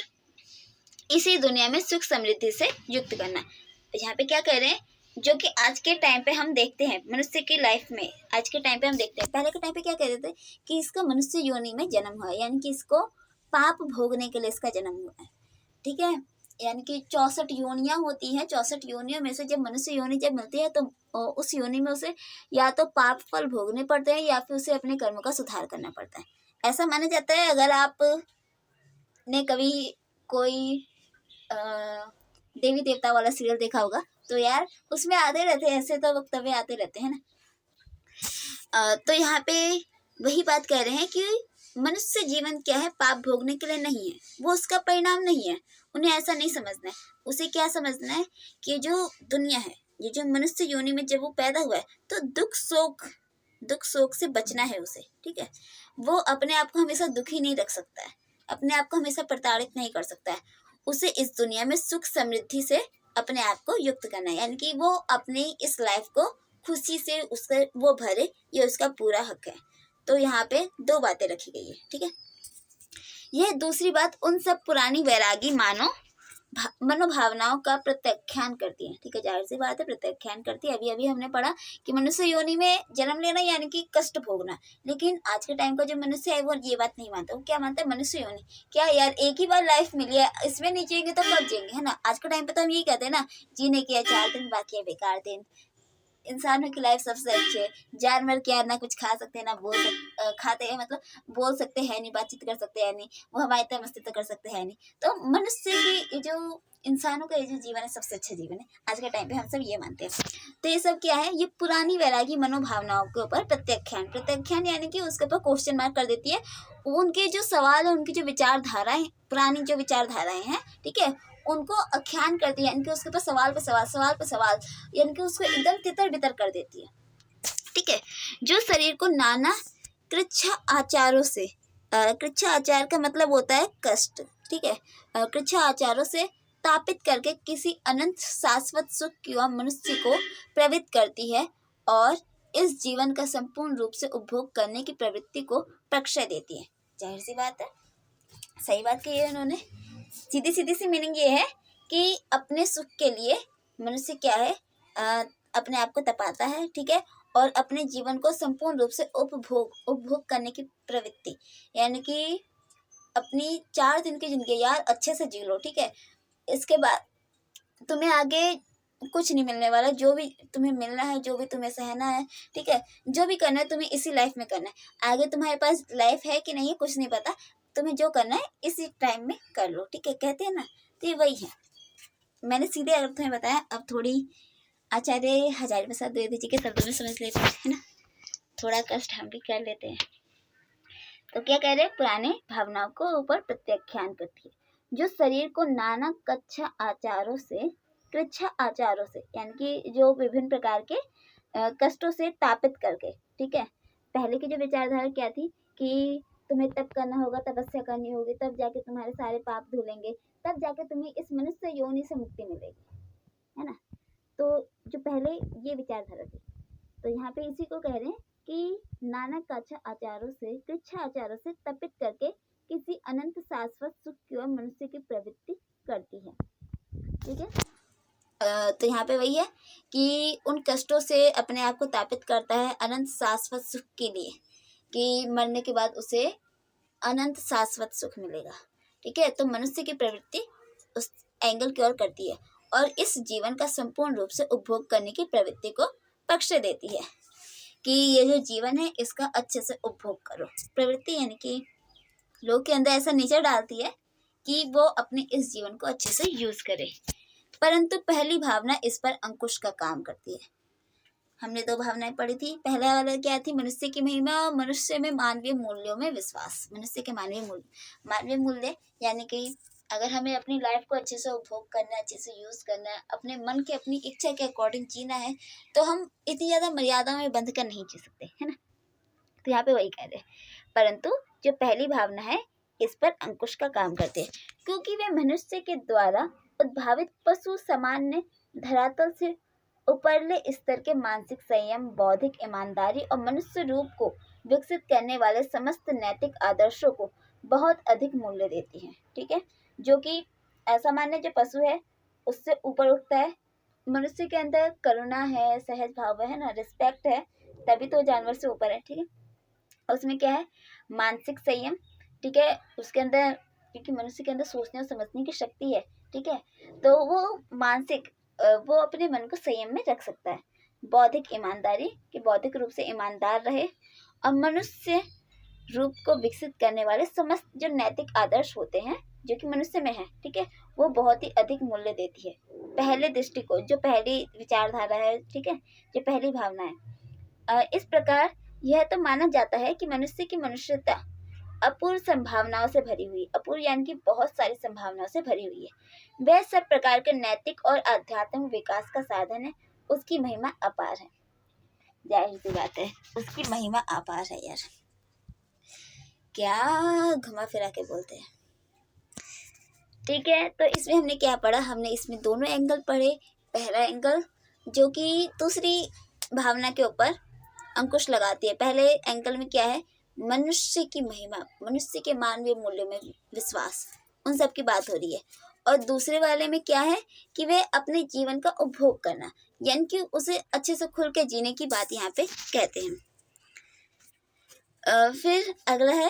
इसी दुनिया में सुख समृद्धि से युक्त करना। तो यहाँ पे क्या कह रहे हैं, जो कि आज के टाइम पे हम देखते हैं मनुष्य की लाइफ में, आज के टाइम पे हम देखते हैं, पहले के टाइम पे क्या कहते थे कि इसका मनुष्य योनि में जन्म हुआ है, यानी कि इसको पाप भोगने के लिए इसका जन्म हुआ है। ठीक है, यानी कि 64 योनियां होती हैं, 64 योनियों में से जब मनुष्य योनि जब मिलती है तो उस योनि में उसे या तो पाप फल भोगने पड़ते हैं या फिर उसे अपने कर्मों का सुधार करना पड़ता है। ऐसा माना जाता है, अगर आप ने कभी कोई देवी देवता वाला सीरियल देखा होगा तो यार उसमें आते रहते हैं ऐसे तो वक्तव्य आते रहते हैं ना। तो यहाँ पे वही बात कह रहे हैं कि मनुष्य जीवन क्या है, पाप भोगने के लिए नहीं है, वो उसका परिणाम नहीं है। उन्हें ऐसा नहीं समझना है, उसे क्या समझना है कि जो दुनिया है, ये जो मनुष्य योनि में जब वो पैदा हुआ है तो दुख शोक से बचना है उसे। ठीक है, वो अपने आप को हमेशा दुखी नहीं रख सकता है, अपने आप को हमेशा प्रताड़ित नहीं कर सकता है। उसे इस दुनिया में सुख समृद्धि से अपने आप को युक्त करना है, यानी कि वो अपनी इस लाइफ को खुशी से उसका वो भरे, ये उसका पूरा हक है। तो यहाँ पे दो बातें रखी गई है। ठीक है, यह दूसरी बात उन सब पुरानी वैरागी मनोभावनाओं का प्रत्याख्यान करती है। ठीक है, जाहिर सी बात है प्रत्याख्यान करती है। अभी अभी हमने पढ़ा कि मनुष्य योनि में जन्म लेना यानी कि कष्ट भोगना, लेकिन आज के टाइम का जो मनुष्य है वो ये बात नहीं मानता। वो क्या मानता है, मनुष्य योनि क्या यार, एक ही बार लाइफ मिली है, इसमें नहीं जिएंगे तो कब जिएंगे, है ना। आज के टाइम पे तो हम यही कहते हैं ना, जीने के 4 दिन बाकी है बेकार दिन। इंसानों की लाइफ सबसे अच्छी है। जानवर क्या ना कुछ खा सकते हैं ना खाते हैं, मतलब बोल सकते हैं नहीं, बातचीत कर सकते हैं नहीं, वो हमारी तरह मस्ती तो कर सकते हैं नहीं। तो मनुष्य की जो इंसानों का ये जो जीवन है सबसे अच्छा जीवन है आज के टाइम पे, हम सब ये मानते हैं। तो ये सब क्या है, ये पुरानी वैरागी मनोभावनाओं के ऊपर प्रत्याख्यान यानी कि उसके ऊपर क्वेश्चन मार्क कर देती है। उनके जो सवाल है, उनकी जो विचारधाराएं, पुरानी जो विचारधाराएं हैं, ठीक है, उनको आख्यान करती है, यानी कि उसके ऊपर सवाल पे सवाल, यानी कि उसको एकदम तितर बितर कर देती है। ठीक है, जो शरीर को नाना कृच्छा आचारों से, कृच्छा आचार का मतलब होता है कष्ट। ठीक है, कृच्छा आचारों से तापित करके किसी अनंत शाश्वत सुख की ओर मनुष्य को प्रवृत्त करती है और इस जीवन का संपूर्ण रूप से उपभोग करने की प्रवृत्ति को प्रक्षय देती है। जाहिर सी बात है, सही बात कही है उन्होंने। सीधी सी मीनिंग ये है कि अपने सुख के लिए मनुष्य क्या है, अपने आप को तपाता है। ठीक है, और अपने जीवन को संपूर्ण रूप से उपभोग करने की प्रवृत्ति, यानी कि अपनी 4 दिन की जिंदगी यार अच्छे से जी लो। ठीक है, इसके बाद तुम्हें आगे कुछ नहीं मिलने वाला, जो भी तुम्हें मिलना है, जो भी तुम्हें सहना है, ठीक है, जो भी करना है तुम्हें इसी लाइफ में करना है। आगे तुम्हारे पास लाइफ है कि नहीं है कुछ नहीं पता, तुम्हें जो करना है इसी टाइम में कर लो। ठीक है, कहते हैं ना, तो ये वही है। मैंने सीधे अगर तुम्हें बताया, अब थोड़ी आचार्य हजारीप्रसाद द्विवेदी जी के शब्दों में समझ लेते हैं, है ना, थोड़ा कष्ट हम भी कर लेते हैं। तो क्या कह रहे हैं, पुराने भावनाओं को ऊपर प्रत्याख्यान करती है, जो शरीर को नाना कृच्छा आचारों से, यानी कि जो विभिन्न प्रकार के कष्टों से तापित करके। ठीक है, पहले की जो विचारधारा क्या थी कि तुम्हें तप करना होगा, तपस्या करनी होगी, तब जाके तुम्हारे सारे पाप धुलेंगे, तब जाके तुम्हें इस मनुष्य योनि से मुक्ति मिलेगी, है ना। तो जो पहले ये विचारधारा थी, तो यहाँ पे इसी को कह रहे हैं कि नाना कृच्छा आचारों से तपित करके किसी अनंत शाश्वत सुख की ओर मनुष्य की प्रवृत्ति करती है। ठीक है, तो यहाँ पे वही है कि उन कष्टों से अपने आप को तापित करता है अनंत शाश्वत सुख के लिए, कि मरने के बाद उसे अनंत शाश्वत सुख मिलेगा। ठीक है, तो मनुष्य की प्रवृत्ति उस एंगल की ओर करती है और इस जीवन का संपूर्ण रूप से उपभोग करने की प्रवृत्ति को प्रक्षय देती है कि ये जो जीवन है इसका अच्छे से उपभोग करो। प्रवृत्ति यानी कि लोग के अंदर ऐसा नेचर डालती है कि वो अपने इस जीवन को अच्छे से यूज करे, परंतु पहली भावना इस पर अंकुश का काम करती है। हमने 2 भावनाएं पढ़ी थी। पहला वाला क्या थी, मनुष्य की महिमा और मनुष्य में मानवीय मूल्यों में विश्वास। मनुष्य के मानवीय मूल्य यानी कि अगर हमें अपनी लाइफ को अच्छे से उपभोग करना है, अच्छे से यूज़ करना है, अपने मन के अपनी इच्छा के अकॉर्डिंग जीना है, तो हम इतनी ज़्यादा मर्यादा में बंध कर नहीं जी सकते, है ना। तो यहाँ पे वही कह रहे हैं, परंतु जो पहली भावना है इस पर अंकुश का काम करती है, क्योंकि वे मनुष्य के द्वारा उद्भावित पशु सामान्य धरातल से ऊपरले स्तर के मानसिक संयम, बौद्धिक ईमानदारी और मनुष्य रूप को विकसित करने वाले समस्त नैतिक आदर्शों को बहुत अधिक मूल्य देती हैं। ठीक है, जो कि असामान्य जो पशु है उससे ऊपर उठता है। मनुष्य के अंदर करुणा है, सहज भाव है ना, रिस्पेक्ट है, तभी तो जानवर से ऊपर है। ठीक है, उसमें क्या है, मानसिक संयम। ठीक है, उसके अंदर, क्योंकि मनुष्य के अंदर सोचने और समझने की शक्ति है। ठीक है, तो वो मानसिक वो अपने मन को संयम में रख सकता है। बौद्धिक ईमानदारी, कि बौद्धिक रूप से ईमानदार रहे, और मनुष्य रूप को विकसित करने वाले समस्त जो नैतिक आदर्श होते हैं जो कि मनुष्य में है। ठीक है, वो बहुत ही अधिक मूल्य देती है। पहले दृष्टिकोण, जो पहली विचारधारा है, ठीक है, जो पहली भावना है, इस प्रकार यह तो माना जाता है कि मनुष्य की मनुष्यता अपूर्व संभावनाओं से भरी हुई, अपूर्व यानी कि बहुत सारी संभावनाओं से भरी हुई है। वह सब प्रकार के नैतिक और आध्यात्मिक विकास का साधन है। उसकी महिमा अपार है। जाहिर सी बात है, उसकी महिमा अपार है यार, क्या घुमा फिरा के बोलते हैं। ठीक है, तो इसमें हमने क्या पढ़ा, हमने इसमें दोनों एंगल पढ़े। पहला एंगल जो कि दूसरी भावना के ऊपर अंकुश लगाती है। पहले एंगल में क्या है, मनुष्य की महिमा, मनुष्य के मानवीय मूल्यों में विश्वास, उन सब की बात हो रही है। और दूसरे वाले में क्या है कि वे अपने जीवन का उपभोग करना, यानी कि उसे अच्छे से खुल के जीने की बात यहाँ पे कहते हैं। फिर अगला है,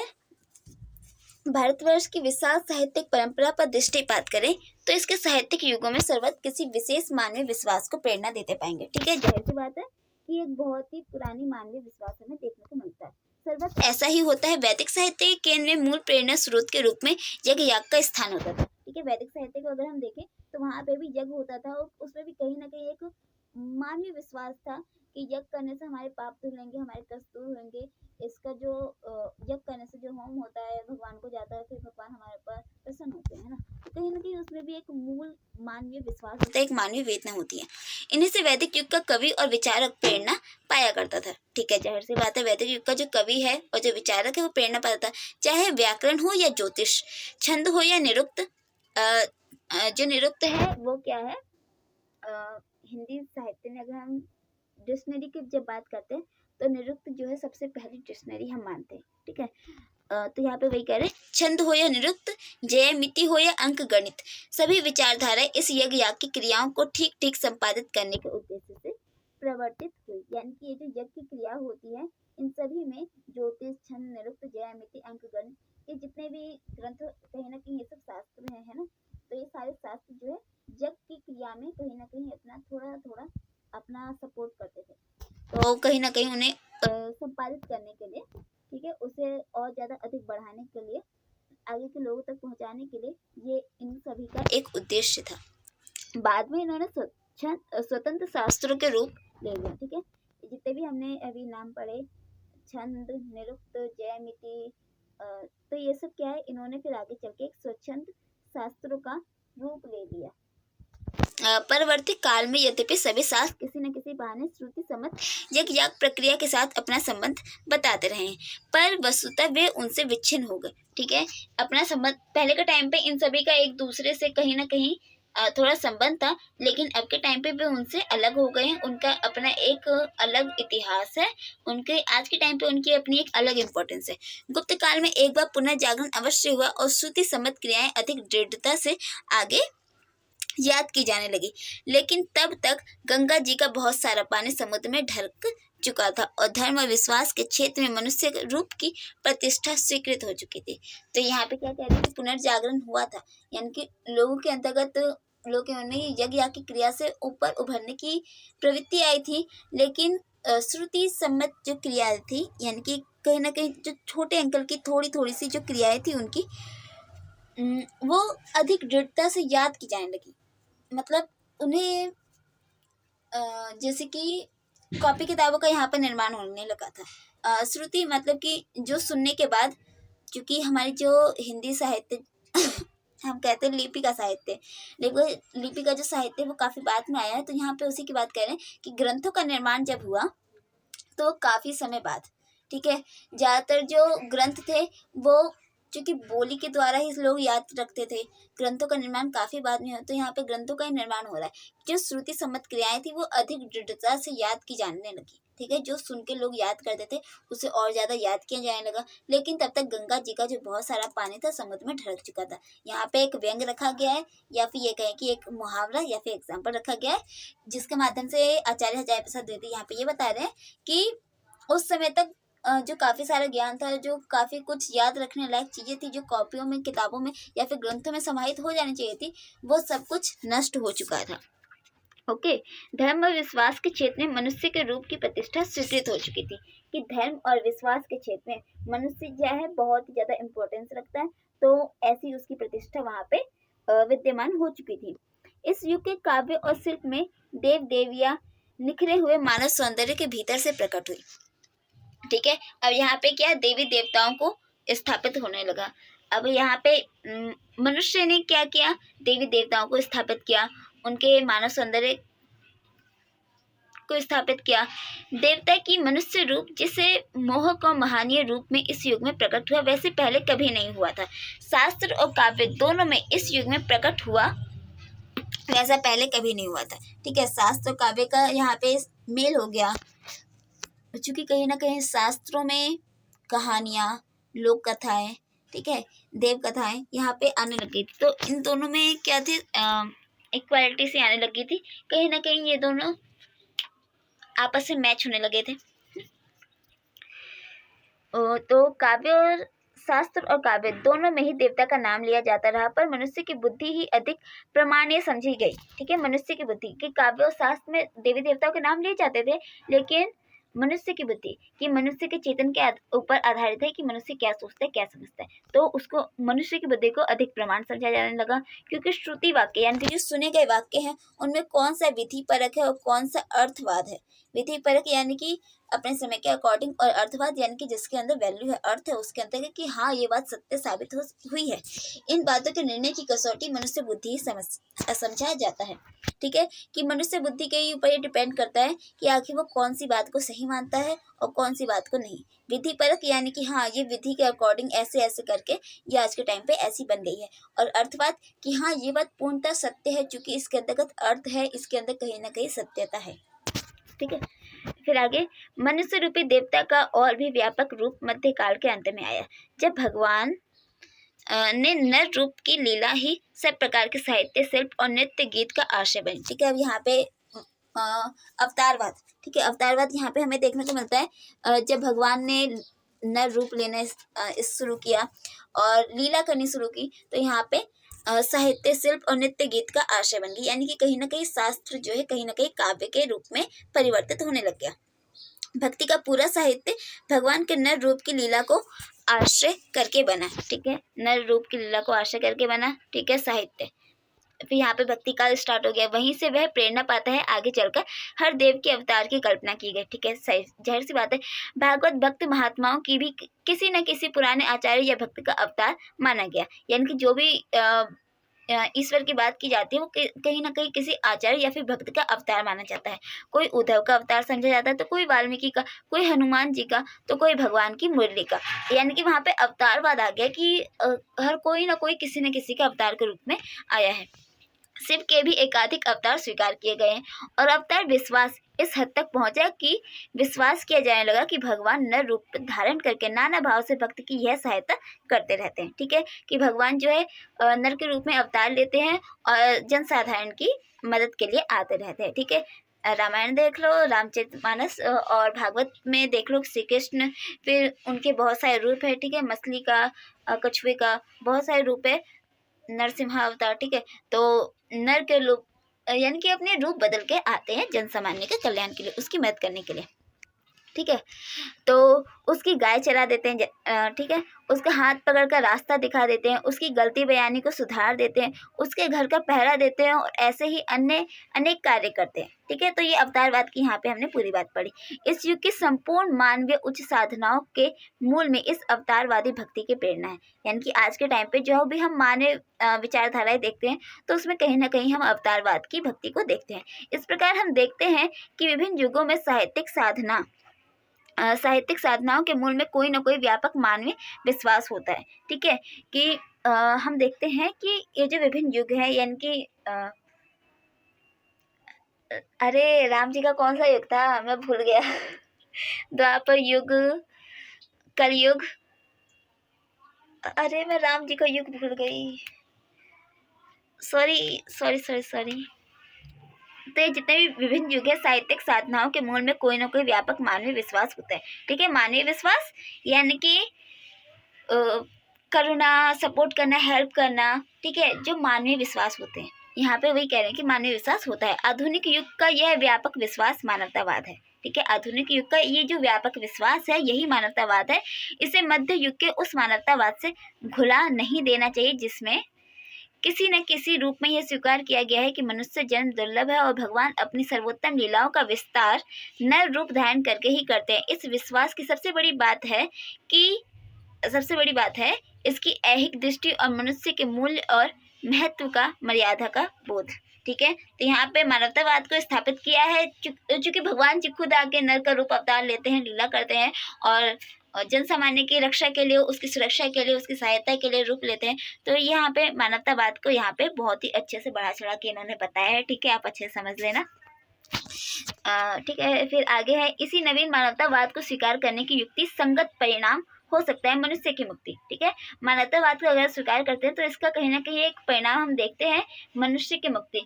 भारतवर्ष की विशाल साहित्यिक परंपरा पर दृष्टिपात करें तो इसके साहित्यिक युगों में सर्वत्र किसी विशेष मानवीय विश्वास को प्रेरणा देते पाएंगे। ठीक है, जाहिर सी बात है कि एक बहुत ही पुरानी मानवीय विश्वास हमें देखने को मिलता है। सर्वत्र ऐसा ही होता है। वैदिक साहित्य के केंद्र में मूल प्रेरणा स्रोत के रूप में यज्ञ याग का स्थान होता था। ठीक है, वैदिक साहित्य को अगर हम देखें तो वहाँ पे भी यज्ञ होता था, और उसमें भी कहीं ना कहीं एक मानवीय विश्वास था कि यज्ञ करने से हमारे पाप धुलेंगे, हमारे कष्ट दूर होंगे। इसका जो यज्ञ करने से जो होम होता है भगवान को जाता है, फिर भगवान हमारे पर प्रसन्न होते हैं, है ना। तो कहीं ना कहीं उसमें भी एक मूल मानवीय विश्वास होता है, एक मानवीय वेदना होती है। इन्हीं से वैदिक युग का कवि और विचारक प्रेरणा पाया करता था। ठीक है, जाहिर सी बात है, वैदिक युग का जो कवि है और जो विचारक है वो प्रेरणा पाता था, चाहे व्याकरण हो या ज्योतिष, छंद हो या निरुक्त। जो निरुक्त है वो क्या है, हिंदी साहित्य में अगर हम डिक्शनरी की जब बात करते हैं तो निरुक्त जो है सबसे पहली डिक्शनरी हम मानते हैं। ठीक है, तो यहाँ पे वही कह रहे हैं, छंद हो या निरुक्त, ज्यामिति हो या अंक गणित, सभी विचारधाराएं इस यज्ञ याग की क्रियाओं को ठीक ठीक संपादित करने के उद्देश्य से प्रवर्तित हुई। यानी कि ये जो यज्ञ की क्रिया होती है इन सभी में ज्योतिष, छंद, निरुक्त, ज्यामिति, अंक गणित, ये जितने भी ग्रंथ कहीं ना कहीं ये सब शास्त्र हैं, है ना। तो ये सारे शास्त्र जो है यज्ञ की क्रिया में कहीं ना कहीं अपना थोड़ा थोड़ा अपना सपोर्ट करते थे। तो कहीं ना कहीं उन्हें संपादित करने के लिए, ठीक है, उसे और ज़्यादा अधिक बढ़ाने के लिए, आगे के लोगों तक पहुंचाने के लिए ये इन सभी का एक उद्देश्य था। बाद में इन्होंने स्वतंत्र शास्त्रों के रूप ले लिया। ठीक है, जितने भी हमने अभी नाम पढ़े, छंद, निरुक्त, ज्यामिति, तो ये सब क्या है, इन्होंने फिर आगे चल के एक स्वच्छंद शास्त्रों का रूप ले लिया। परवर्ती काल में यद्यपि सभी शास्त्र किसी न किसी बहाने श्रुति सम्मत यज्ञ याग प्रक्रिया के साथ अपना संबंध बताते रहे, पर वस्तुतः वे उनसे विच्छिन्न हो गए। ठीक है, अपना संबंध, पहले के टाइम पे इन सभी का एक दूसरे से कहीं ना कहीं थोड़ा संबंध था, लेकिन अब के टाइम पे वे उनसे अलग हो गए हैं। उनका अपना एक अलग इतिहास है, उनके आज के टाइम पे उनकी अपनी एक अलग इम्पोर्टेंस है। गुप्त काल में एक बार पुनर्जागरण अवश्य हुआ और श्रुति सम्मत क्रियाएं अधिक दृढ़ता से आगे याद की जाने लगी, लेकिन तब तक गंगा जी का बहुत सारा पानी समुद्र में ढल चुका था और धर्म और विश्वास के क्षेत्र में मनुष्य रूप की प्रतिष्ठा स्वीकृत हो चुकी थी। तो यहाँ पे क्या कह रहे हैं कि पुनर्जागरण हुआ था, यानी कि लोगों के अंतर्गत लोगों के मन में यज्ञ याग की क्रिया से ऊपर उभरने की प्रवृत्ति आई थी, लेकिन श्रुति सम्मत जो क्रियाएं थी, यानी कि कहीं ना कहीं जो छोटे अंकल की थोड़ी थोड़ी सी जो क्रियाएं थी उनकी, वो अधिक दृढ़ता से याद की जाने लगी। मतलब उन्हें जैसे कि कॉपी किताबों का यहाँ पर निर्माण होने लगा था। श्रुति मतलब कि जो सुनने के बाद, क्योंकि हमारी जो हिंदी साहित्य हम कहते हैं लिपि का साहित्य। लिपि का जो साहित्य वो काफ़ी बाद में आया है, तो यहाँ पे उसी की बात कर रहे हैं कि ग्रंथों का निर्माण जब हुआ तो काफ़ी समय बाद, ठीक है। ज़्यादातर जो ग्रंथ थे वो चूँकि बोली के द्वारा ही लोग याद रखते थे, ग्रंथों का निर्माण काफ़ी बाद में हो, तो यहाँ पे ग्रंथों का ही निर्माण हो रहा है। जो श्रुति सम्मत क्रियाएं थी वो अधिक दृढ़ता से याद की जाने लगी, ठीक है। जो सुन के लोग याद करते थे उसे और ज़्यादा याद किया जाने लगा। लेकिन तब तक गंगा जी का जो बहुत सारा पानी था समुद्र में ढलक चुका था। यहाँ पे एक व्यंग रखा गया है, या फिर ये कहें कि एक मुहावरा या फिर एग्जाम्पल रखा गया है, जिसके माध्यम से आचार्य हजारी प्रसाद द्विवेदी यहाँ पे ये बता रहे हैं कि उस समय तक जो काफ़ी सारा ज्ञान था, जो काफ़ी कुछ याद रखने लायक चीज़ें थी, जो कॉपियों में, किताबों में या फिर ग्रंथों में समाहित हो जानी चाहिए थी, वो सब कुछ नष्ट हो चुका था। ओके। धर्म और विश्वास के क्षेत्र में मनुष्य के रूप की प्रतिष्ठा स्वीकृत हो चुकी थी, कि धर्म और विश्वास के क्षेत्र में मनुष्य जो है बहुत ही ज़्यादा इम्पोर्टेंस रखता है, तो ऐसी उसकी प्रतिष्ठा वहाँ पे विद्यमान हो चुकी थी। इस युग के काव्य और शिल्प में देव देवियाँ निखरे हुए मानव सौंदर्य के भीतर से प्रकट हुई, ठीक है। अब यहाँ पे क्या, देवी देवताओं को स्थापित होने लगा। अब यहाँ पे मनुष्य ने क्या किया, देवी देवताओं को स्थापित किया, उनके मानव सौंदर्य को स्थापित किया। देवता की मनुष्य रूप जिसे मोहक और महानीय रूप में इस युग में प्रकट हुआ, वैसे पहले कभी नहीं हुआ था। शास्त्र और काव्य दोनों में इस युग में प्रकट हुआ, वैसा पहले कभी नहीं हुआ था, ठीक है। शास्त्र और काव्य का यहाँ पे मेल हो गया, चूँकि कहीं ना कहीं शास्त्रों में कहानियाँ, लोक कथाएँ, ठीक है, देव कथाएँ यहाँ पे आने लगी थी, तो इन दोनों में क्या थी, इक्वालिटी से आने लगी थी। कहीं ना कहीं ये दोनों आपस में मैच होने लगे थे। तो काव्य और शास्त्र और काव्य दोनों में ही देवता का नाम लिया जाता रहा, पर मनुष्य की बुद्धि ही अधिक प्रमाणीय समझी गई, ठीक है। मनुष्य की बुद्धि कि काव्य और शास्त्र में देवी देवताओं के नाम लिए जाते थे, लेकिन मनुष्य की बुद्धि कि मनुष्य के चेतन के ऊपर आधारित है कि मनुष्य क्या सोचता है, क्या समझता है, तो उसको मनुष्य की बुद्धि को अधिक प्रमाण समझा जाने लगा। क्योंकि श्रुति वाक्य यानी कि जो सुने गए वाक्य हैं उनमें कौन सा विधि परक है और कौन सा अर्थवाद है। विधि परक यानी कि अपने समय के अकॉर्डिंग, और अर्थवाद यानी कि जिसके अंदर वैल्यू है, अर्थ है उसके अंदर कि हाँ ये बात सत्य साबित हुई है। इन बातों के निर्णय की कसौटी मनुष्य बुद्धि ही समझाया जाता है, ठीक है। कि मनुष्य बुद्धि के ऊपर ये डिपेंड करता है कि आखिर वो कौन सी बात को सही मानता है और कौन सी बात को नहीं। विधि परक यानी कि हाँ ये विधि के अकॉर्डिंग ऐसे ऐसे करके ये आज के टाइम पे ऐसी बन गई है। और अर्थवाद कि हाँ ये बात पूर्णतः सत्य है, चूंकि इसके अंतर्गत अर्थ है, इसके अंदर कहीं ना कहीं सत्यता है, ठीक है। फिर आगे, मनुष्य रूपी देवता का और भी व्यापक रूप मध्यकाल के अंत में आया, जब भगवान ने नर रूप की लीला ही सब प्रकार के साहित्य, शिल्प और नृत्य गीत का आशय बनी, ठीक है। अब यहाँ पे अवतारवाद, ठीक है, अवतारवाद यहाँ पे हमें देखने को मिलता है जब भगवान ने नर रूप लेना शुरू किया और लीला करनी शुरू की, तो यहाँ पे साहित्य, शिल्प और नृत्य गीत का आशय बन गई, यानी कि कहीं ना कहीं शास्त्र जो है कहीं ना कहीं काव्य के रूप में परिवर्तित होने लग गया। भक्ति का पूरा साहित्य भगवान के नर रूप की लीला को आश्रय करके बना, ठीक है। नर रूप की लीला को आश्रय करके बना, ठीक है, साहित्य। फिर यहाँ पे भक्ति काल स्टार्ट हो गया, वहीं से वह प्रेरणा पाता है आगे चलकर हर देव के अवतार की कल्पना की गई, ठीक है। सही जाहिर सी बात है, भागवत भक्त महात्माओं की भी किसी न किसी पुराने आचार्य या भक्त का अवतार माना गया, यानी कि जो भी ईश्वर की बात की जाती है वो कहीं ना कहीं किसी आचार्य या फिर भक्त का अवतार माना जाता है। कोई उद्धव का अवतार समझा जाता है, तो कोई वाल्मीकि का, कोई हनुमान जी का, तो कोई भगवान की मुरली का, यानी कि वहाँ पे अवतारवाद आ गया कि हर कोई ना कोई किसी न किसी का अवतार के रूप में आया है। शिव के भी एकाधिक अवतार स्वीकार किए गए हैं, और अवतार विश्वास इस हद तक पहुंचा कि विश्वास किया जाने लगा कि भगवान नर रूप धारण करके नाना भाव से भक्त की यह सहायता करते रहते हैं, ठीक है। कि भगवान जो है नर के रूप में अवतार लेते हैं और जनसाधारण की मदद के लिए आते रहते हैं, ठीक है। रामायण देख लो, रामचरितमानस, और भागवत में देख लो श्री कृष्ण, फिर उनके बहुत सारे रूप है, ठीक है। मछली का, कछुए का, बहुत सारे रूप है, नरसिम्हा अवतार, ठीक है। तो नर के रूप यानी कि अपने रूप बदल के आते हैं जन सामान्य के कल्याण के लिए, उसकी मदद करने के लिए, ठीक है। तो उसकी गाय चरा देते हैं, ठीक है, उसका हाथ पकड़कर रास्ता दिखा देते हैं, उसकी गलती बयानी को सुधार देते हैं, उसके घर का पहरा देते हैं और ऐसे ही अन्य अनेक कार्य करते हैं। ठीक है, तो ये अवतारवाद की यहाँ पे हमने पूरी बात पढ़ी। इस युग की संपूर्ण मानवीय उच्च साधनाओं के मूल में इस अवतारवादी भक्ति की प्रेरणा है। यानी कि आज के टाइम पे जो भी हम मानव विचारधाराएं देखते हैं तो उसमें कहीं ना कहीं हम अवतारवाद की भक्ति को देखते हैं। इस प्रकार हम देखते हैं कि विभिन्न युगों में साहित्यिक साधनाओं के मूल में कोई ना कोई व्यापक मानवीय विश्वास होता है। ठीक है, कि हम देखते हैं कि ये जो विभिन्न युग है, यानी कि अरे राम जी का कौन सा युग था, मैं भूल गया। द्वापर युग, कलयुग, अरे मैं राम जी का युग भूल गई, सॉरी सॉरी सॉरी सॉरी। तो ये जितने भी विभिन्न युग है, साहित्यिक साधनाओं के मूल में कोई ना कोई व्यापक मानवीय विश्वास होता है। ठीक है, मानवीय विश्वास यानी कि करुणा, सपोर्ट करना, हेल्प करना। ठीक है, जो मानवीय विश्वास होते हैं, यहाँ पे वही कह रहे हैं कि मानवीय विश्वास होता है। आधुनिक युग का यह व्यापक विश्वास मानवतावाद है। ठीक है, आधुनिक युग का ये जो व्यापक विश्वास है यही मानवतावाद है। इसे मध्य युग के उस मानवतावाद से घुला नहीं देना चाहिए जिसमें किसी न किसी रूप में यह स्वीकार किया गया है कि मनुष्य जन्म दुर्लभ है और भगवान अपनी सर्वोत्तम लीलाओं का विस्तार नर रूप धारण करके ही करते हैं। इस विश्वास की सबसे बड़ी बात है इसकी ऐहिक दृष्टि और मनुष्य के मूल्य और महत्व का, मर्यादा का बोध। ठीक है, तो यहाँ पे मानवतावाद को स्थापित किया है। चूंकि भगवान जी खुद आके नर का रूप अवतार लेते हैं, लीला करते हैं और जन सामान्य की रक्षा के लिए, उसकी सुरक्षा के लिए, उसकी सहायता के लिए रूप लेते हैं। तो यहाँ पे मानवतावाद को यहाँ पे बहुत ही अच्छे से बढ़ा चढ़ा के इन्होंने बताया है। ठीक है, आप अच्छे से समझ लेना। ठीक है, फिर आगे है, इसी नवीन मानवतावाद को स्वीकार करने की युक्ति संगत परिणाम हो सकता है मनुष्य की मुक्ति। ठीक है, मानवतावाद को अगर स्वीकार करते हैं तो इसका कहीं ना कहीं एक परिणाम हम देखते हैं, मनुष्य की मुक्ति।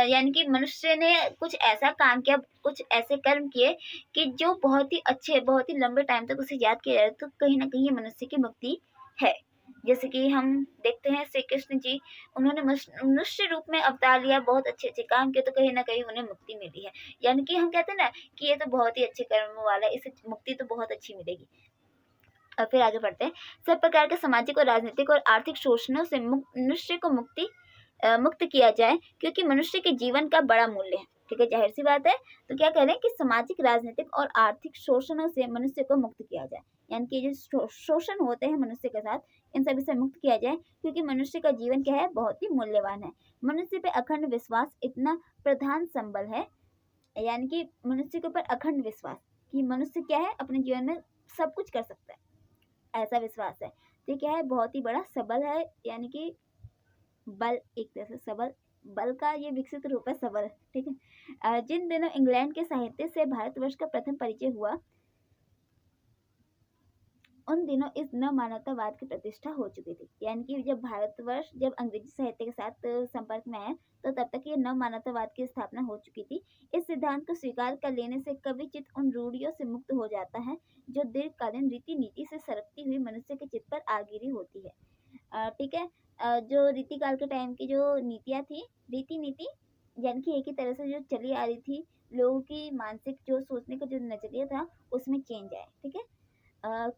यानी कि मनुष्य ने कुछ ऐसा काम किया, कुछ ऐसे कर्म किए कि जो बहुत ही अच्छे, बहुत ही लंबे टाइम तक उसे याद किया जाए, तो कहीं ना कहीं मनुष्य की मुक्ति है। जैसे कि हम देखते हैं श्री कृष्ण जी, उन्होंने मनुष्य रूप में अवतार लिया, बहुत अच्छे अच्छे काम किए, तो कहीं ना कहीं उन्हें मुक्ति मिली है। यानी कि हम कहते हैं ना कि ये तो बहुत ही अच्छे कर्म वाला है, इसे मुक्ति तो बहुत अच्छी मिलेगी। और फिर आगे बढ़ते हैं, सब प्रकार के सामाजिक और राजनीतिक और आर्थिक शोषणों से मनुष्य को मुक्त किया जाए, क्योंकि मनुष्य के जीवन का बड़ा मूल्य है। ठीक है, जाहिर सी बात है। तो क्या कह रहे हैं कि सामाजिक, राजनीतिक और आर्थिक शोषणों से मनुष्य को मुक्त किया जाए, यानी कि जो शोषण होते हैं मनुष्य के साथ, इन सभी से मुक्त किया जाए, क्योंकि मनुष्य का जीवन क्या है, बहुत ही मूल्यवान है। मनुष्य पे अखंड विश्वास इतना प्रधान संबल है, यानी कि मनुष्य के ऊपर अखंड विश्वास कि मनुष्य क्या है, अपने जीवन में सब कुछ कर सकता है, ऐसा विश्वास है। तो क्या है, बहुत ही बड़ा सबल है, यानी कि बल, एक तरह से सबल, बल का ये विकसित रूप है सबल। ठीक है, जिन दिनों इंग्लैंड के साहित्य से भारतवर्ष का प्रथम परिचय हुआ, उन दिनों इस नव मानवतावाद की प्रतिष्ठा हो चुकी थी। यानी कि जब भारतवर्ष जब अंग्रेजी साहित्य के साथ संपर्क में आया, तो तब तक ये नव मानवतावाद की स्थापना हो चुकी थी। इस सिद्धांत को स्वीकार कर लेने से कवि चित्त उन रूढ़ियों से मुक्त हो जाता है जो दीर्घकालीन रीति नीति से सरकती हुई मनुष्य के चित्त पर आगिरी होती है। ठीक है, जो रीतिकाल के टाइम की जो नीतियाँ थी, रीति नीति यानी कि एक ही तरह से जो चली आ रही थी, लोगों की मानसिक जो सोचने का जो नजरिया था उसमें चेंज आया। ठीक है,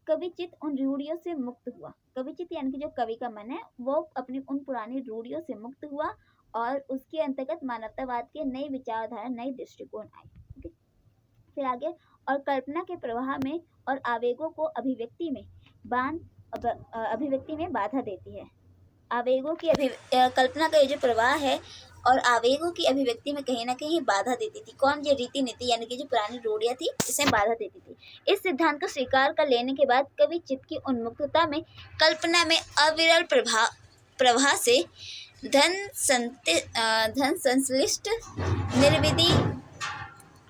कवि चित्त उन रूढ़ियों से मुक्त हुआ। कवि चित्त यानी कि जो कवि का मन है, वो अपनी उन पुरानी रूढ़ियों से मुक्त हुआ और उसके अंतर्गत मानवतावाद के नई विचारधारा, नई दृष्टिकोण आई। ठीक है, फिर आगे, और कल्पना के प्रवाह में और आवेगों को अभिव्यक्ति में बाधा देती है। आवेगों की कल्पना का ये जो प्रवाह है और आवेगों की अभिव्यक्ति में कहीं ना कहीं बाधा देती थी। कौन? ये रीति नीति यानी कि जो पुरानी रूढ़ियाँ थी, इसमें बाधा देती थी। इस सिद्धांत को स्वीकार कर लेने के बाद कवि चित्त की उन्मुक्तता में कल्पना में अविरल प्रवाह से धन संश्लिष्ट निर्विधि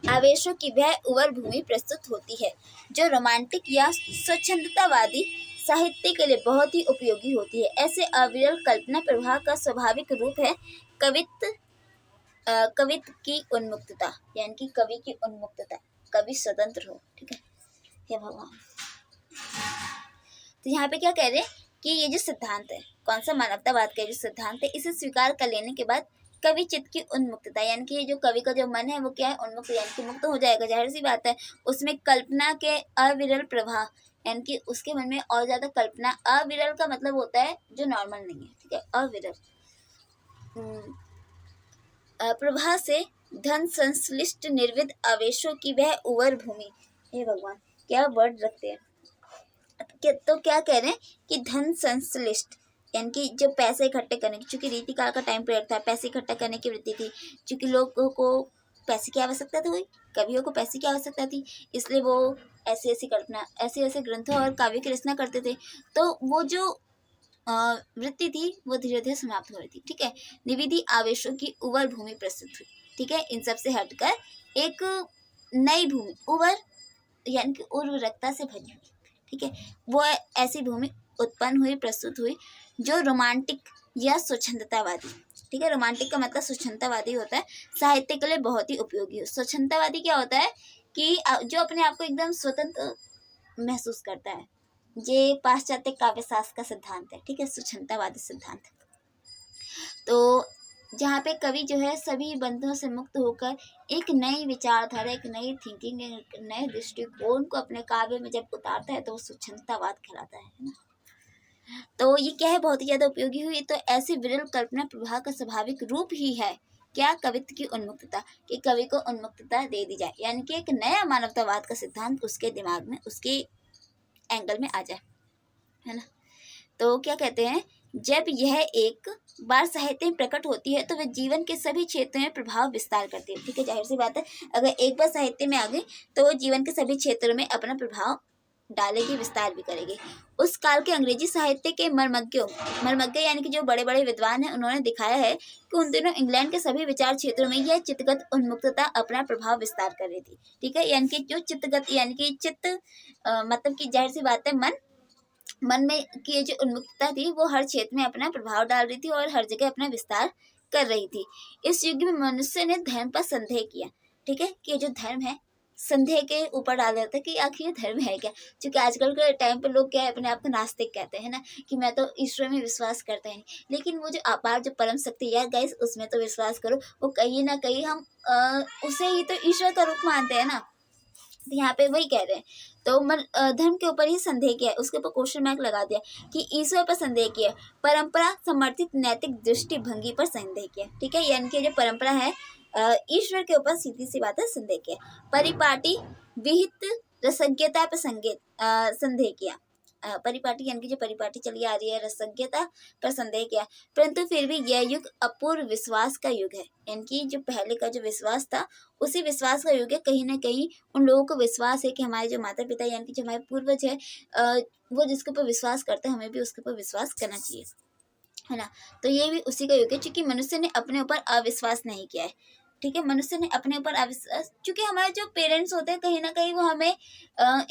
आवेशों की वह उवर भूमि प्रस्तुत होती है, जो रोमांटिक या स्वच्छंदतावादी साहित्य के लिए बहुत ही उपयोगी होती है। ऐसे अविरल कल्पना प्रवाह का स्वाभाविक रूप है कवित्व की उन्मुक्तता, यानी कि कवि की उन्मुक्तता, कवि स्वतंत्र हो। ठीक है, हे भगवान। तो यहाँ पे क्या कह रहे हैं कि ये जो सिद्धांत है, कौन सा? मानवतावाद का जो सिद्धांत है, इसे स्वीकार कर लेने के बाद कवि चित्त की उन्मुक्तता, यानी कि जो कवि का जो मन है वो क्या है, उन्मुक्त यानी कि मुक्त हो जाएगा, जाहिर सी बात है। उसमें कल्पना के अविरल प्रवाह, यानी कि उसके मन में और ज्यादा कल्पना, अविरल का मतलब होता है जो नॉर्मल नहीं है, ठीक है, अविरल प्रवाह से धन संश्लिष्ट निर्विद आवेशों की वह उवर भूमि। हे भगवान, क्या वर्ड रखते हैं। तो क्या कह रहे हैं कि धन संश्लिष्ट, यानी कि जो पैसे इकट्ठे करने की, चूंकि रीति काल का टाइम पीरियड था, पैसे इकट्ठा करने की वृत्ति थी, चूंकि लोगों को पैसे की आवश्यकता थी, कवियों को पैसे की आवश्यकता थी, इसलिए वो ऐसी ऐसी कल्पना, ऐसे ऐसे ग्रंथों और काव्य की रचना करते थे। तो वो जो वृत्ति थी वो धीरे धीरे समाप्त हो रही थी, ठीक है। निविधि आवेशों की उवर भूमि प्रस्तुत हुई, ठीक है। इन सब से हटकर एक नई भूमि, उवर यानी कि उर्वरकता से भरी हुई, ठीक है, वो ऐसी भूमि उत्पन्न हुई, प्रस्तुत हुई, जो रोमांटिक या स्वच्छंदतावादी, ठीक है। रोमांटिक का मतलब स्वच्छंदतावादी होता है, साहित्य के लिए बहुत ही उपयोगी हो। स्वच्छंदतावादी क्या होता है कि जो अपने आप को एकदम स्वतंत्र महसूस करता है, ये पाश्चात्य काव्य शास्त्र का सिद्धांत है, ठीक है, स्वच्छंदतावादी सिद्धांत। तो जहाँ पे कवि जो है सभी बंधनों से मुक्त होकर एक नई विचारधारा, एक नई थिंकिंग, एक नए दृष्टिकोण को अपने काव्य में जब उतारता है तो वो स्वच्छंदतावाद कहलाता है ना। तो ये क्या है, बहुत ही ज्यादा उपयोगी हुई। तो ऐसी विरल कल्पना प्रवाह का स्वाभाविक रूप ही है क्या, कवित्व की उन्मुक्तता, कि कवि को उन्मुक्तता दे दी जाए, यानी कि एक नया मानवतावाद का सिद्धांत उसके दिमाग में, उसके एंगल में आ जाए, है ना। तो क्या कहते हैं, जब यह एक बार साहित्य में प्रकट होती है तो वह जीवन के सभी क्षेत्रों में प्रभाव विस्तार करती है, ठीक है, जाहिर सी बात है। अगर एक बार साहित्य में आ गई तो वो जीवन के सभी क्षेत्रों में अपना प्रभाव डालेगी, विस्तार भी करेगी। उस काल के अंग्रेजी साहित्य के मर्मज्ञ यानी कि जो बड़े बड़े विद्वान हैं, उन्होंने दिखाया है कि उन दिनों इंग्लैंड के सभी विचार क्षेत्रों में यह चित्तगत उन्मुक्तता अपना प्रभाव विस्तार कर रही थी, ठीक है। यानी कि जो चित्तगत यानी कि चित्त मतलब कि जाहिर सी बात है, मन में की ये जो उन्मुक्तता थी वो हर क्षेत्र में अपना प्रभाव डाल रही थी और हर जगह अपना विस्तार कर रही थी। इस युग में मनुष्य ने धर्म पर संदेह किया, ठीक है, कि जो धर्म है संदेह के ऊपर डाल देता है कि आखिर ये धर्म है क्या। क्योंकि आजकल के टाइम पे लोग क्या है, अपने आप को नास्तिक कहते हैं ना, कि मैं तो ईश्वर में विश्वास करता ही नहीं, लेकिन वो जो अपार जो परम शक्ति है गाइस, उसमें तो विश्वास करो। वो कहीं ना कहीं हम उसे ही तो ईश्वर का रूप मानते हैं ना। तो यहाँ पे वही कह रहे हैं। तो धर्म के ऊपर ही संदेह किया, उसके ऊपर क्वेश्चन मार्क लगा दिया कि ईश्वर पर संदेह किया, परंपरा समर्थित नैतिक दृष्टिभंगी पर संदेह किया, ठीक है। यानी कि जो परंपरा है ईश्वर के ऊपर सीधी सी बात है संदेह किया। परिपाटी विहित रसज्ञता पर संदेह किया। परिपाटी यानी कि जो परिपाटी चली आ रही है, रसज्ञता पर संदेह किया। परंतु फिर भी यह युग अपूर्व विश्वास का युग है, यानी कि जो पहले का जो विश्वास था उसी विश्वास का युग है। कहीं ना कहीं उन लोगों को विश्वास है कि हमारे जो माता पिता यानी कि जो हमारे पूर्वज है, वो जिसके ऊपर विश्वास करते हैं, हमें भी उसके ऊपर विश्वास करना चाहिए, है ना। तो ये भी उसी का युग है, क्योंकि मनुष्य ने अपने ऊपर अविश्वास नहीं किया है, ठीक है। मनुष्य ने अपने ऊपर अविश्वास, क्योंकि हमारे जो पेरेंट्स होते हैं कहीं ना कहीं वो हमें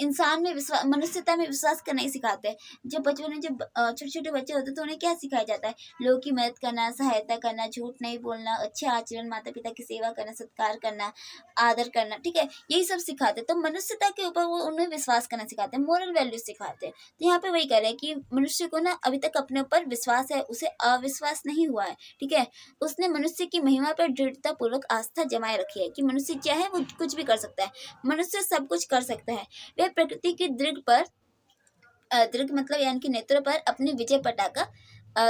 इंसान में विश्वास, मनुष्यता में विश्वास करना ही सिखाते हैं। जब बचपन में, जब छोटे छोटे बच्चे होते हैं तो उन्हें क्या सिखाया जाता है, लोगों की मदद करना, सहायता करना, झूठ नहीं बोलना, अच्छे आचरण, माता पिता की सेवा करना, सत्कार करना, आदर करना, ठीक है, यही सब सिखाते हैं। तो मनुष्यता के ऊपर वो उन्हें विश्वास करना सिखाते हैं, मोरल वैल्यूज सिखाते हैं। तो यहाँ पे वही कह रहे हैं कि मनुष्य को ना अभी तक अपने ऊपर विश्वास है, उसे अविश्वास नहीं हुआ है, ठीक है। उसने मनुष्य की महिमा पर दृढ़ता पूर्वक आस्था जमाए रखी है कि मनुष्य क्या है, वो कुछ भी कर सकता है, मनुष्य सब कुछ कर सकता है। वह प्रकृति की दृढ़ मतलब यानी कि नेत्र पर अपनी विजय पटाखा,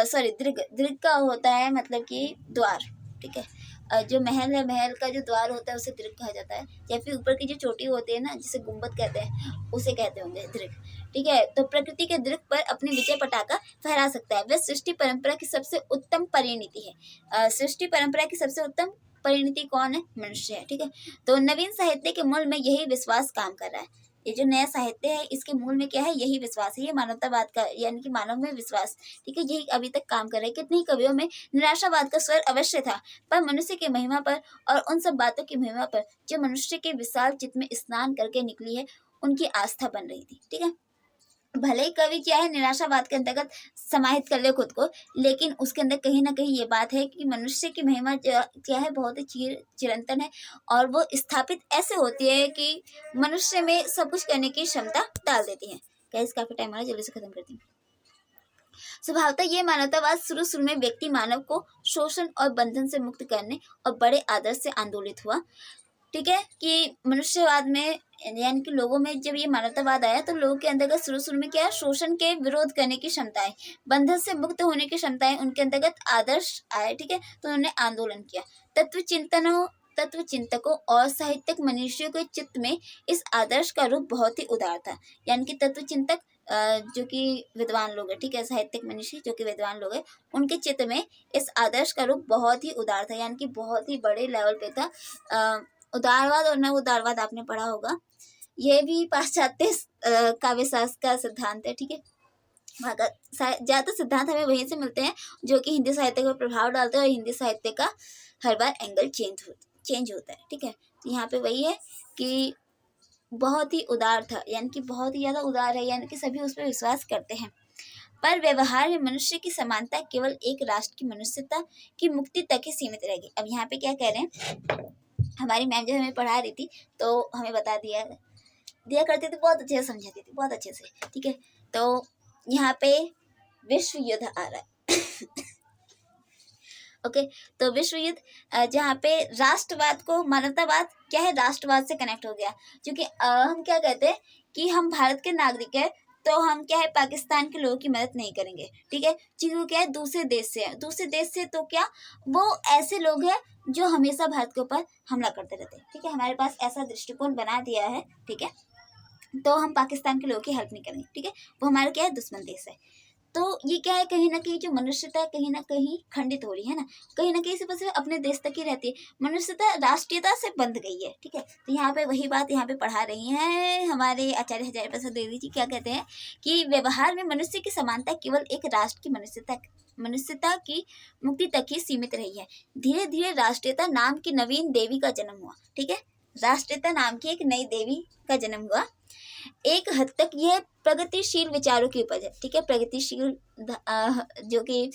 सॉरी, दृढ़ का होता है मतलब कि द्वार, ठीक है। जो महल है, महल का जो द्वार होता है उसे दृढ़ कहा जाता है, या फिर ऊपर की जो चोटी होती है ना, जिसे गुम्बद कहते हैं, उसे कहते होंगे दृढ़, ठीक है। तो प्रकृति के दृढ़ पर अपनी विजय पटाखा फहरा सकता है। वह सृष्टि परंपरा की सबसे उत्तम परिणति है। सृष्टि परंपरा की सबसे उत्तम परिणति कौन है, मनुष्य है, ठीक है। तो नवीन साहित्य के मूल में यही विश्वास काम कर रहा है। ये जो नया साहित्य है इसके मूल में क्या है, यही विश्वास है, ये मानवतावाद का यानी कि मानव में विश्वास, ठीक है, यही अभी तक काम कर रहा है। कितने कवियों में निराशावाद का स्वर अवश्य था, पर मनुष्य की महिमा पर और उन सब बातों की महिमा पर जो मनुष्य के विशाल चित्त में स्नान करके निकली है, उनकी आस्था बन रही थी, ठीक है। भले ही कवि क्या है, निराशावाद के अंतर्गत समाहित कर ले खुद को, लेकिन उसके अंदर कहीं ना कहीं ये बात है कि मनुष्य की महिमा क्या है, बहुत ही चिरंतन है, और वो स्थापित ऐसे होती है कि मनुष्य में सब कुछ करने की क्षमता डाल देती है। गाइस काफी टाइम आ रहा है, जल्दी से खत्म करती हूँ। स्वभावतः ये मानवतावाद शुरू शुरू में व्यक्ति मानव को शोषण और बंधन से मुक्त करने और बड़े आदर्श से आंदोलित हुआ। ठीक है, कि मनुष्यवाद में यानी कि लोगों में जब ये मानवतावाद आया तो लोगों के अंतर्गत शुरू शुरू में क्या है, शोषण के विरोध करने की क्षमताएं, बंधन से मुक्त होने की क्षमताएं उनके अंतर्गत आदर्श आए। ठीक है, तो उन्होंने आंदोलन किया। तत्व चिंतकों और साहित्यिक मनुष्यों के चित्त में इस आदर्श का रूप बहुत ही उदार था। यानी कि तत्व चिंतक जो कि विद्वान लोग हैं, ठीक है, साहित्यिक मनुष्य जो कि विद्वान लोग हैं, उनके चित्त में इस आदर्श का रूप बहुत ही उदार था, यानी कि बहुत ही बड़े लेवल पे था। उदारवाद और नव उदारवाद आपने पढ़ा होगा, यह भी पाश्चात्य काव्यशास्त्र का सिद्धांत है। ठीक है, वहाँ का ज्यादातर सिद्धांत हमें वहीं से मिलते हैं जो कि हिंदी साहित्य पर प्रभाव डालते हैं और हिंदी साहित्य का हर बार एंगल चेंज होता है। ठीक है, तो यहाँ पे वही है कि बहुत ही उदार था, यानी कि बहुत ही ज्यादा उदार है, यानी कि सभी उस पर विश्वास करते हैं। पर व्यवहार में मनुष्य की समानता केवल एक राष्ट्र की मनुष्यता की मुक्ति तक ही सीमित रहेगी। अब यहाँ पे क्या कह रहे हैं, हमारी मैम जब हमें पढ़ा रही थी तो हमें बता दिया करती थी, बहुत अच्छे से समझाती थी, बहुत अच्छे से। ठीक है, तो यहाँ पे विश्व युद्ध आ रहा है ओके, तो विश्व युद्ध जहाँ पे राष्ट्रवाद को मानवतावाद क्या है, राष्ट्रवाद से कनेक्ट हो गया। क्योंकि हम क्या कहते हैं कि हम भारत के नागरिक हैं, तो हम क्या है, पाकिस्तान के लोगों की मदद नहीं करेंगे। ठीक है, क्योंकि क्या है, दूसरे देश से है, दूसरे देश से, तो क्या वो ऐसे लोग हैं जो हमेशा भारत के ऊपर हमला करते रहते हैं। ठीक है, हमारे पास ऐसा दृष्टिकोण बना दिया है। ठीक है, तो हम पाकिस्तान के लोगों की हेल्प नहीं करेंगे। ठीक है, वो हमारा क्या है, दुश्मन देश है। तो ये क्या है, कहीं ना कहीं जो मनुष्यता है कहीं ना कहीं खंडित हो रही है ना, कहीं ना कहीं सिर्फ अपने देश तक ही रहती है, मनुष्यता राष्ट्रीयता से बंध गई है। ठीक है, तो यहाँ पे वही बात यहाँ पे पढ़ा रही हैं हमारे आचार्य हजारी प्रसाद द्विवेदी जी। क्या कहते हैं कि व्यवहार में मनुष्य की समानता केवल एक राष्ट्र की मनुष्यता की मुक्ति तक ही सीमित रही है। धीरे धीरे राष्ट्रीयता नाम की नवीन देवी का जन्म हुआ। ठीक है, राष्ट्रीयता नाम की एक नई देवी का जन्म हुआ। एक हद तक यह प्रगतिशील विचारों की उपज है। ठीक है, प्रगतिशील जो कि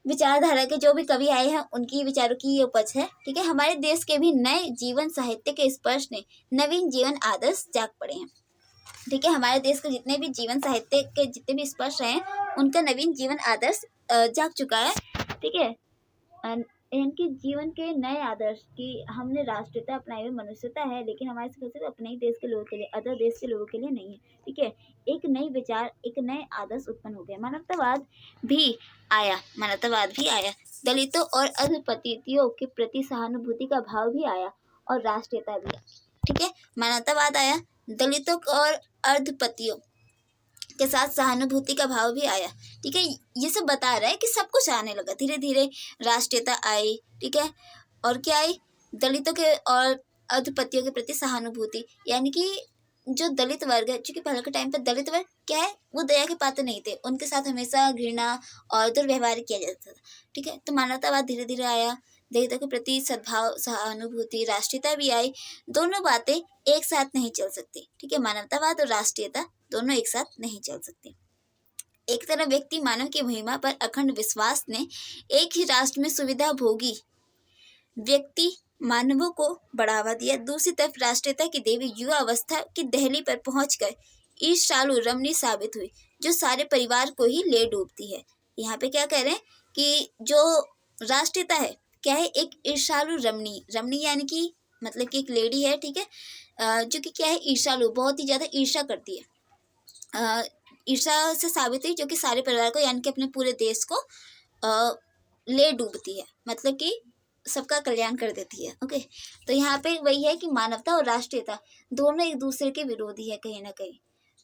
विचारधारा के जो भी कवि आए हैं उनकी विचारों की ये उपज है। ठीक है, हमारे देश के भी नए जीवन साहित्य के स्पर्श ने नवीन जीवन आदर्श जाग पड़े हैं। ठीक है, हमारे देश के जितने भी जीवन साहित्य के जितने भी स्पर्श हैं उनका नवीन जीवन आदर्श जाग चुका है। ठीक है, इनके जीवन के नए आदर्श की हमने राष्ट्रीयता अपनाई हुई मनुष्यता है, लेकिन हमारे सिर्फ अपने ही देश के लोगों के लिए, अदर देश के लोगों के लिए नहीं है। ठीक है, एक नई विचार, एक नए आदर्श उत्पन्न हो गए। मानवतावाद भी आया, दलितों और अल्पपतियों के प्रति सहानुभूति का भाव भी आया और राष्ट्रीयता भी आई। ठीक है, मानवतावाद आया, दलितों और अर्धपतियों के साथ सहानुभूति का भाव भी आया। ठीक है, ये सब बता रहा है कि सब कुछ आने लगा, धीरे धीरे राष्ट्रीयता आई। ठीक है, और क्या आई, दलितों के और अधपतियों के प्रति सहानुभूति, यानी कि जो दलित वर्ग है, क्योंकि पहले के टाइम पर दलित वर्ग क्या है, वो दया के पात्र नहीं थे, उनके साथ हमेशा घृणा और दुर्व्यवहार किया जाता था। ठीक है, तो मानवतावाद धीरे धीरे आया, दलितों के प्रति सद्भाव, सहानुभूति, राष्ट्रीयता भी आई। दोनों बातें एक साथ नहीं चल सकती। ठीक है, मानवतावाद और राष्ट्रीयता दोनों एक साथ नहीं चल सकते। एक तरफ व्यक्ति मानव की महिमा पर अखंड विश्वास ने एक ही राष्ट्र में सुविधा भोगी व्यक्ति मानवों को बढ़ावा दिया, दूसरी तरफ राष्ट्रीयता की देवी युवा अवस्था की दहली पर पहुंचकर ईर्ष्यालु रमणी साबित हुई, जो सारे परिवार को ही ले डूबती है। यहाँ पे क्या कह रहे हैं कि जो राष्ट्रीयता है क्या है, एक ईर्ष्यालु रमणी यानी कि मतलब कि एक लेडी है। ठीक है, जो कि क्या है, ईर्ष्यालु, बहुत ही ज्यादा ईर्ष्या करती है। ईर्ष्या से साबित हुई, जो कि सारे परिवार को यानी कि अपने पूरे देश को ले डूबती है, मतलब कि सबका कल्याण कर देती है। ओके, तो यहाँ पे वही है कि मानवता और राष्ट्रीयता दोनों एक दूसरे के विरोधी है कहीं ना कहीं।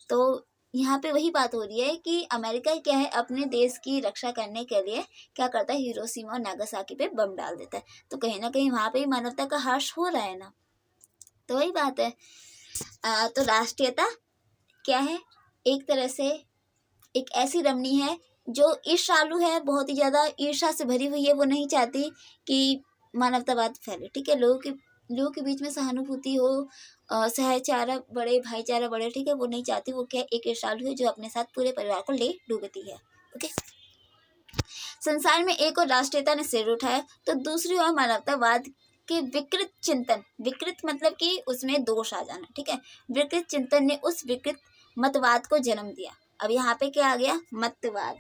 तो यहाँ पे वही बात हो रही है कि अमेरिका क्या है, अपने देश की रक्षा करने के लिए क्या करता है, हिरोशिमा और नागासाकी पे बम डाल देता है। तो कहीं ना कहीं वहाँ पे मानवता का ह्रास हो रहा है ना, तो वही बात है। तो राष्ट्रीयता क्या है, एक तरह से एक ऐसी रमणी है जो ईर्ष्यालु है, बहुत ही ज्यादा ईर्ष्या से भरी हुई है। वो नहीं चाहती कि मानवतावाद फैले। ठीक है, लोगों के बीच में सहानुभूति हो, सहचारा बढ़े, भाईचारा बढ़े। ठीक है, वो नहीं चाहती, वो क्या एक ईर्ष्यालु है जो अपने साथ पूरे परिवार को ले डूबती है। ओके, संसार में एक और राष्ट्रीयता ने सिर उठाया तो दूसरी ओर मानवतावाद के विकृत चिंतन, विकृत मतलब कि उसमें दोष आ जाना। ठीक है, विकृत चिंतन ने उस विकृत मतवाद को जन्म दिया। अब यहाँ पे क्या आ गया, मतवाद।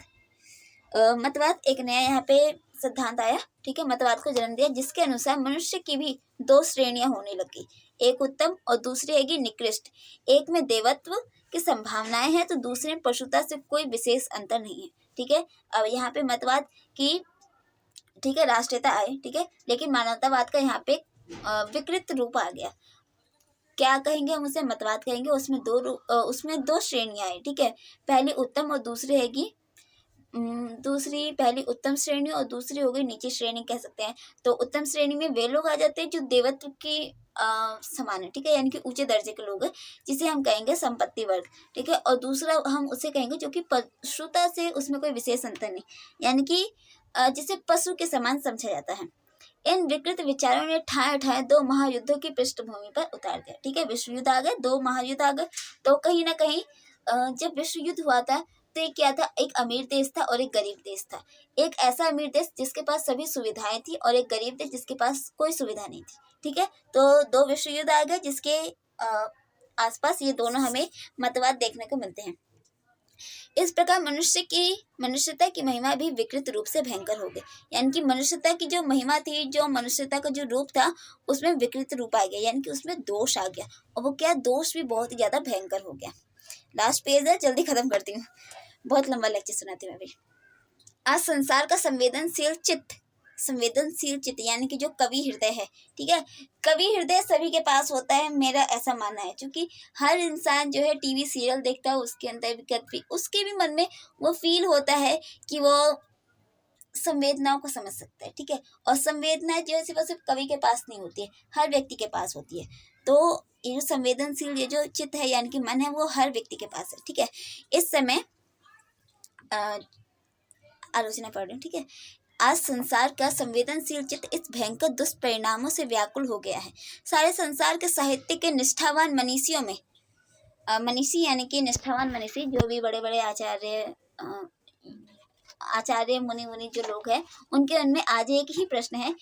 मतवाद एक नया यहाँ पे सिद्धांत आया, ठीक है, मतवाद को जन्म दिया, जिसके अनुसार मनुष्य की भी दो श्रेणियां होने लगी, एक उत्तम और दूसरी हैगी निकृष्ट। एक में देवत्व की संभावनाएं हैं तो दूसरे में पशुता से कोई विशेष अंतर नहीं है, ठीक है। अब यहाँ पे मतवाद की, ठीक है, राष्ट्रीयता आई, ठीक है, लेकिन मानवतावाद का यहाँ पे विकृत रूप आ गया। क्या कहेंगे हम उसे? मतवाद कहेंगे। उसमें दो श्रेणियां हैं, ठीक है, पहली उत्तम और दूसरी हैगी दूसरी पहली उत्तम श्रेणी और दूसरी हो गई नीची श्रेणी कह सकते हैं। तो उत्तम श्रेणी में वे लोग आ जाते हैं जो देवत्व की समान है, ठीक है, यानी कि ऊंचे दर्जे के लोग हैं, जिसे हम कहेंगे संपत्ति वर्ग, ठीक है। और दूसरा हम उसे कहेंगे जो कि पशुता से उसमें कोई विशेष अंतर नहीं, यानी कि जिसे पशु के समान समझा जाता है। इन विकृत विचारों ने ठाए ठाए दो महायुद्धों की पृष्ठभूमि पर उतार दिया, ठीक है, विश्व युद्ध आ गए, दो महायुद्ध आ गए। तो कहीं ना कहीं जब विश्व युद्ध हुआ था तो ये क्या था, एक अमीर देश था और एक गरीब देश था। एक ऐसा अमीर देश जिसके पास सभी सुविधाएं थी और एक गरीब देश जिसके पास कोई सुविधा नहीं थी, ठीक है। तो दो विश्व युद्ध आ गए जिसके आसपास ये दोनों हमें मतवाद देखने को मिलते हैं। इस प्रकार मनुष्यता की महिमा भी विकृत रूप से भयंकर हो गई, यानी कि मनुष्यता की जो महिमा थी, जो मनुष्यता का जो रूप था, उसमें विकृत रूप आ गया, यानी कि उसमें दोष आ गया, और वो क्या, दोष भी बहुत ही ज्यादा भयंकर हो गया। लास्ट पेज है, जल्दी खत्म करती हूँ, बहुत लंबा लेक्चर सुनाती हूँ अभी। आज संसार का संवेदनशील चित्त यानी कि जो कवि हृदय है, ठीक है, कवि हृदय सभी के पास होता है, मेरा ऐसा मानना है, क्योंकि हर इंसान जो है टीवी सीरियल देखता है, उसके अंदर भी उसके भी मन में वो फील होता है कि वो संवेदनाओं को समझ सकता है, ठीक है। और संवेदना जो है सिर्फ कवि के पास नहीं होती है, हर व्यक्ति के पास होती है। तो ये जो संवेदनशील ये जो चित्त है यानी कि मन है, वो हर व्यक्ति के पास है, ठीक है। इस समय आलोचना पढ़ रही हूँ, ठीक है। आज संसार का संवेदनशील चित्त इस भयंकर दुष्परिणामों से व्याकुल हो गया है। सारे संसार के साहित्य के निष्ठावान मनीषियों में मनीषी यानी कि निष्ठावान मनीषी, जो भी बड़े बड़े आचार्य मुनि जो लोग हैं, उनके मन में आज एक ही प्रश्न है,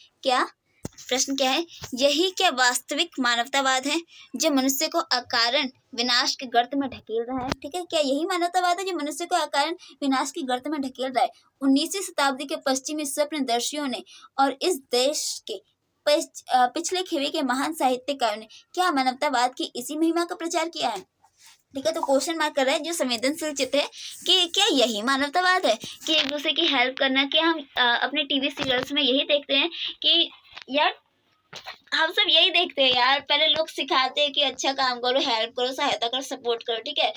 प्रश्न क्या है, यही क्या वास्तविक मानवतावाद है जो मनुष्य को अकारण विनाश के गर्त में ढकेल रहा है, ठीक है। क्या यही मानवतावाद है जो मनुष्य को अकारण विनाश की गर्त में ढकेल रहा है? 19वीं शताब्दी के पश्चिमी स्वप्नदर्शियों ने और इस देश के पिछले खेवे के महान साहित्यकारों ने क्या मानवतावाद की इसी महिमा का प्रचार किया है, ठीक है। तो क्वेश्चन मार्क कर रहा है जो संवेदनशील चित्त है कि क्या यही मानवतावाद है कि एक दूसरे की हेल्प करना। क्या हम अपने टीवी सीरियल्स में यही देखते हैं कि यार हम सब यही देखते हैं यार, पहले लोग सिखाते हैं कि अच्छा काम करो, हेल्प करो, सहायता करो, सपोर्ट करो, ठीक है,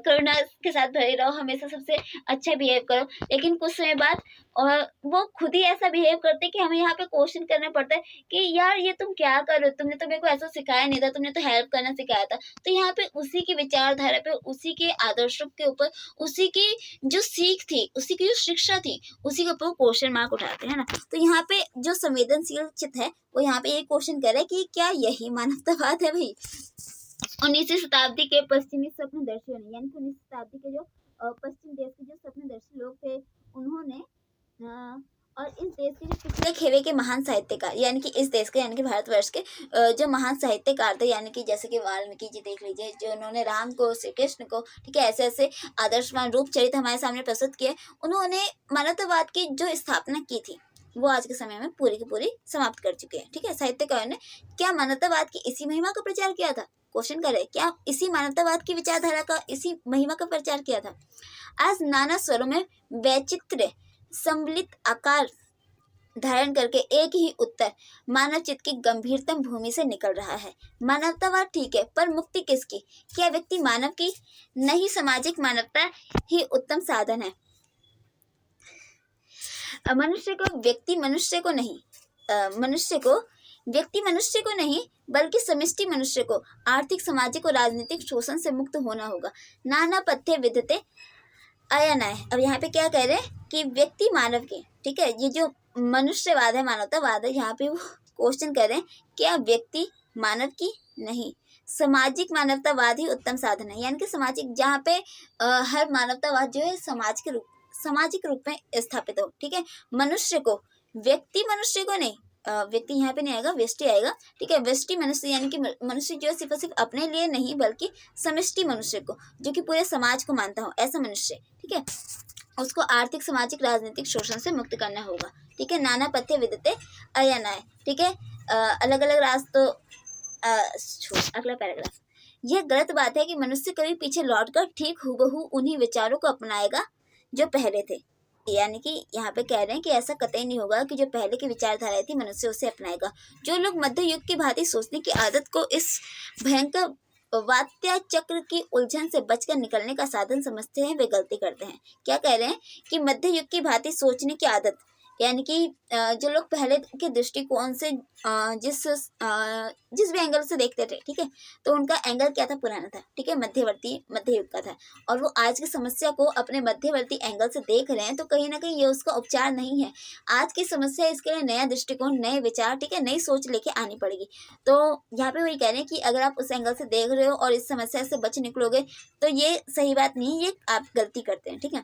करुणा के साथ भरे रहो, हमेशा सबसे अच्छा बिहेव करो। लेकिन कुछ समय बाद और वो खुद ही ऐसा बिहेव करते हैं कि हमें यहाँ पे क्वेश्चन करना पड़ता है कि यार ये तुम क्या कर रहे हो, तुमने तो मेरे को ऐसा सिखाया नहीं था, तुमने तो हेल्प करना सिखाया था। तो यहाँ पे उसी की विचारधारा पे, उसी के आदर्शों के ऊपर, उसी की जो सीख थी, उसी की जो शिक्षा थी, उसी के ऊपर क्वेश्चन मार्क उठाते हैं ना। तो यहाँ पे जो संवेदनशील चित्त है वो यहाँ पे एक क्वेश्चन कर रहा है कि क्या यही मानवतावाद है भाई? 19वीं शताब्दी के पश्चिमी स्वप्नदर्शियों ने, यानी कि 19वीं शताब्दी के जो पश्चिम देश के जो स्वप्नदर्शी लोग थे, उन्होंने और इस देश के जो पिछले खेवे के महान साहित्यकार, यानी कि इस देश के यानी कि भारतवर्ष के जो महान साहित्यकार थे, यानी कि जैसे कि वाल्मीकि जी देख लीजिए, जो उन्होंने राम को, श्री कृष्ण को, ठीक है, ऐसे ऐसे आदर्शवान रूप चरित्र हमारे सामने प्रस्तुत किए। उन्होंने मानवतावाद की जो स्थापना की थी वो आज के समय में पूरी की पूरी समाप्त कर चुके हैं, ठीक है। साहित्यकारों ने क्या मानवतावाद की इसी महिमा का प्रचार किया था? क्वेश्चन करे, क्या इसी मानवतावाद की विचारधारा का, इसी महिमा का प्रचार किया था? आज नाना स्वरों में वैचित्र्य सम्मिलित आकार धारण करके एक ही उत्तर मानव चित्त की गंभीरतम भूमि से निकल रहा है। मानवतावाद ठीक है, पर मुक्ति किसकी? क्या व्यक्ति मानव की? नहीं, सामाजिक मानवता ही उत्तम साधन है। मनुष्य को व्यक्ति मनुष्य को नहीं बल्कि समष्टि मनुष्य को आर्थिक, सामाजिक और राजनीतिक शोषण से मुक्त होना होगा। नाना पथ्य विधते अयनाय। अब यहाँ पे क्या कह रहे हैं कि व्यक्ति मानव के, ठीक है, ये जो मनुष्यवाद है, मानवतावाद है, यहाँ पे वो क्वेश्चन कर रहे हैं क्या व्यक्ति मानव की? नहीं, सामाजिक मानवतावाद ही उत्तम साधन है, यानी कि सामाजिक, जहाँ पे हर मानवतावाद जो है सामाजिक रूप में स्थापित हो, ठीक है। मनुष्य को, व्यक्ति मनुष्य को नहीं, व्यक्ति यहाँ पे नहीं आएगा, व्यष्टि आएगा, ठीक है। व्यष्टि मनुष्य यानी कि मनुष्य जो है सिर्फ और सिर्फ अपने लिए नहीं बल्कि समष्टि मनुष्य को, जो कि पूरे समाज को मानता हो, ऐसा मनुष्य, ठीक है, उसको आर्थिक सामाजिक राजनीतिक शोषण से मुक्त करना होगा, ठीक है। नाना पथ्य विदते अयनाय, ठीक है, अलग अलग रास्तों, अगला पैराग्राफ। यह गलत बात है कि मनुष्य कभी पीछे लौटकर ठीक हूबहू उन्हीं विचारों को अपनाएगा जो पहले थे। यानी कि यहाँ पे कह रहे हैं कि ऐसा कतई नहीं होगा कि जो पहले की विचारधारा थी मनुष्य उसे अपनाएगा। जो लोग मध्य युग की भांति सोचने की आदत को इस भयंकर वात्या चक्र की उलझन से बचकर निकलने का साधन समझते हैं, वे गलती करते हैं। क्या कह रहे हैं कि मध्य युग की भांति सोचने की आदत, यानी कि जो लोग पहले के दृष्टिकोण से जिस भी एंगल से देखते थे, ठीक है, तो उनका एंगल क्या था, पुराना था, ठीक है, मध्य युग का था, और वो आज की समस्या को अपने मध्यवर्ती एंगल से देख रहे हैं, तो कहीं ना कहीं ये उसका उपचार नहीं है। आज की समस्या, इसके लिए नया दृष्टिकोण, नए विचार, ठीक है, नई सोच लेके आनी पड़ेगी। तो यहाँ पे वही कह रहे हैं कि अगर आप उस एंगल से देख रहे हो और इस समस्या से बच निकलोगे तो ये सही बात नहीं है, ये आप गलती करते हैं, ठीक है।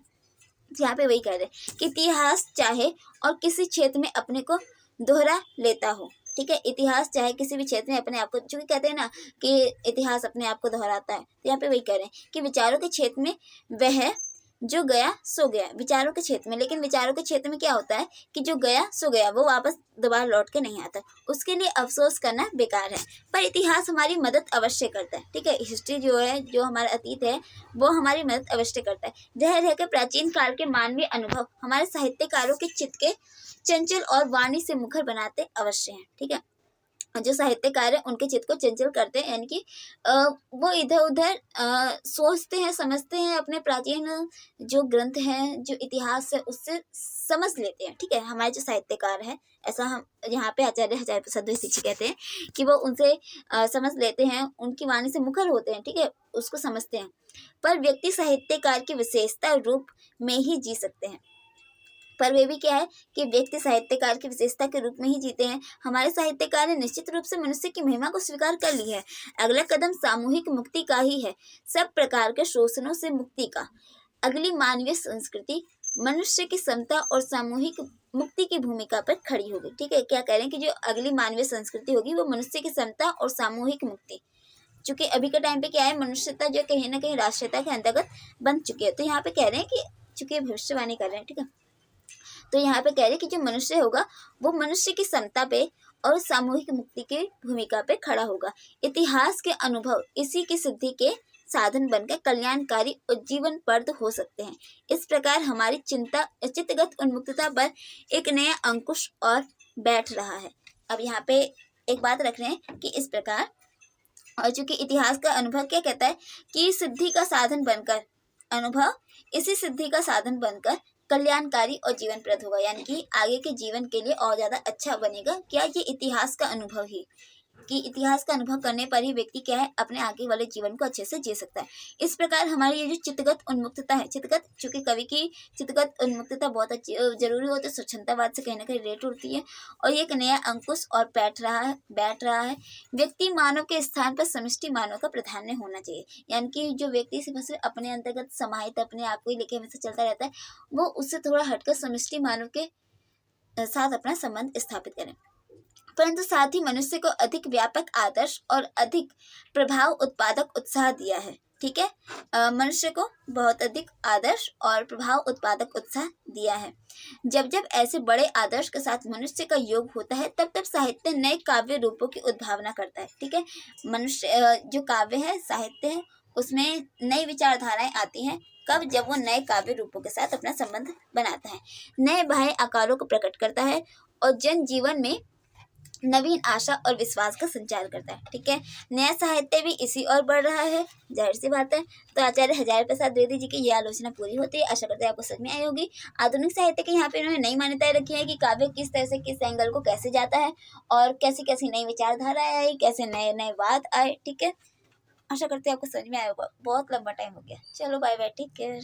यहाँ पे वही कह रहे हैं कि इतिहास चाहे और किसी क्षेत्र में अपने को दोहरा लेता हो, ठीक है, इतिहास चाहे किसी भी क्षेत्र में अपने आप को, चूंकि कहते हैं ना कि इतिहास अपने आप को दोहराता है, तो यहाँ पे वही कह रहे हैं कि विचारों के क्षेत्र में वह जो गया सो गया, विचारों के क्षेत्र में, लेकिन विचारों के क्षेत्र में क्या होता है कि जो गया सो गया, वो वापस दोबारा लौट के नहीं आता, उसके लिए अफसोस करना बेकार है। पर इतिहास हमारी मदद अवश्य करता है, ठीक है, हिस्ट्री जो है, जो हमारा अतीत है, वो हमारी मदद अवश्य करता है। रह रह के प्राचीन काल के मानवीय अनुभव हमारे साहित्यकारों के चित्त के चंचल और वाणी से मुखर बनाते अवश्य हैं, ठीक है। जो साहित्यकार है उनके चित्त को चंचल करते हैं, यानी कि वो इधर उधर सोचते हैं, समझते हैं, अपने प्राचीन जो ग्रंथ हैं, जो इतिहास है, उससे समझ लेते हैं, ठीक है। हमारे जो साहित्यकार हैं, ऐसा हम यहाँ पे आचार्य हजारी प्रसाद द्विवेदी कहते हैं कि वो उनसे समझ लेते हैं, उनकी वाणी से मुखर होते हैं, ठीक है, उसको समझते हैं। पर व्यक्ति साहित्यकार की विशेषता रूप में ही जी सकते हैं, पर वे भी क्या है कि व्यक्ति साहित्यकार की विशेषता के रूप में ही जीते हैं। हमारे साहित्यकार ने निश्चित रूप से मनुष्य की महिमा को स्वीकार कर ली है। अगला कदम सामूहिक मुक्ति का ही है, सब प्रकार के शोषणों से मुक्ति का। अगली मानवीय संस्कृति मनुष्य की समता और सामूहिक मुक्ति की भूमिका पर खड़ी होगी, ठीक है। क्या कह रहे हैं कि जो अगली मानवीय संस्कृति होगी वो मनुष्य की समता और सामूहिक मुक्ति, चूंकि अभी के टाइम पे क्या है, मनुष्यता जो कहीं ना कहीं राष्ट्रीयता के अंतर्गत बन चुकी है। तो यहाँ पे कह रहे हैं कि चूंकि भविष्यवाणी कर रहे हैं, ठीक है, तो यहाँ पे कह रहे हैं कि जो मनुष्य होगा वो मनुष्य की समता पे और सामूहिक मुक्ति की भूमिका पे खड़ा होगा। इतिहास के अनुभव इसी की सिद्धि के साधन बनकर कल्याणकारी उज्जीवनप्रद हो सकते हैं। इस प्रकार हमारी चित्तगत उन्मुक्तता पर एक नया अंकुश और बैठ रहा है। अब यहाँ पे एक बात रख रहे हैं कि इस प्रकार, और चूंकि इतिहास का अनुभव क्या कहता है कि सिद्धि का साधन बनकर, अनुभव इसी सिद्धि का साधन बनकर कल्याणकारी और जीवनप्रद होगा, यानी कि आगे के जीवन के लिए और ज्यादा अच्छा बनेगा। क्या ये इतिहास का अनुभव ही, कि इतिहास का अनुभव करने पर ही व्यक्ति क्या है अपने आगे वाले जीवन को अच्छे से जी सकता है। इस प्रकार हमारी ये जो चित्तगत उन्मुक्तता है, चित्तगत, चूंकि कवि की चित्तगत उन्मुक्तता बहुत अच्छी जरूरी होती है, स्वच्छंदतावाद से कहीं ना कहीं रेट उठती है, और ये एक नया अंकुश और बैठ रहा है। व्यक्ति मानव के स्थान पर समष्टि मानव का प्राधान्य होना चाहिए, यानी कि जो व्यक्ति सिर्फ अपने अंतर्गत समाहित अपने आप को ही लेके हमेशा चलता रहता है, वो उससे थोड़ा हटकर समष्टि मानव के साथ अपना संबंध स्थापित करें। परंतु साथ ही मनुष्य को अधिक व्यापक आदर्श और अधिक प्रभाव उत्पादक उत्साह दिया है, ठीक है, मनुष्य को बहुत अधिक आदर्श और प्रभाव उत्पादक उत्साह दिया है। जब जब ऐसे बड़े आदर्श के साथ मनुष्य का योग होता है तब तब साहित्य नए काव्य रूपों की उद्भावना करता है, ठीक है। मनुष्य जो काव्य है, साहित्य है, उसमें नई विचारधाराएं आती हैं, कब, जब वो नए काव्य रूपों के साथ अपना संबंध बनाता है, नए बाह्य आकारों को प्रकट करता है और जन जीवन में नवीन आशा और विश्वास का संचार करता है, ठीक है। नया साहित्य भी इसी ओर बढ़ रहा है, जाहिर सी बात है। तो आचार्य हजारी प्रसाद द्विवेदी जी की यह आलोचना पूरी होती है। आशा करते हैं आपको समझ में आई होगी। आधुनिक साहित्य के यहाँ पे उन्होंने नई मान्यताएं रखी है कि काव्य किस तरह से, किस एंगल को कैसे जाता है, और कैसी कैसी नई विचारधाराएं आई, कैसे नए नए वाद आए, ठीक है। आशा करते हैं आपको समझ में आया होगा। बहुत लंबा टाइम हो गया, चलो बाय बाय, टेक केयर।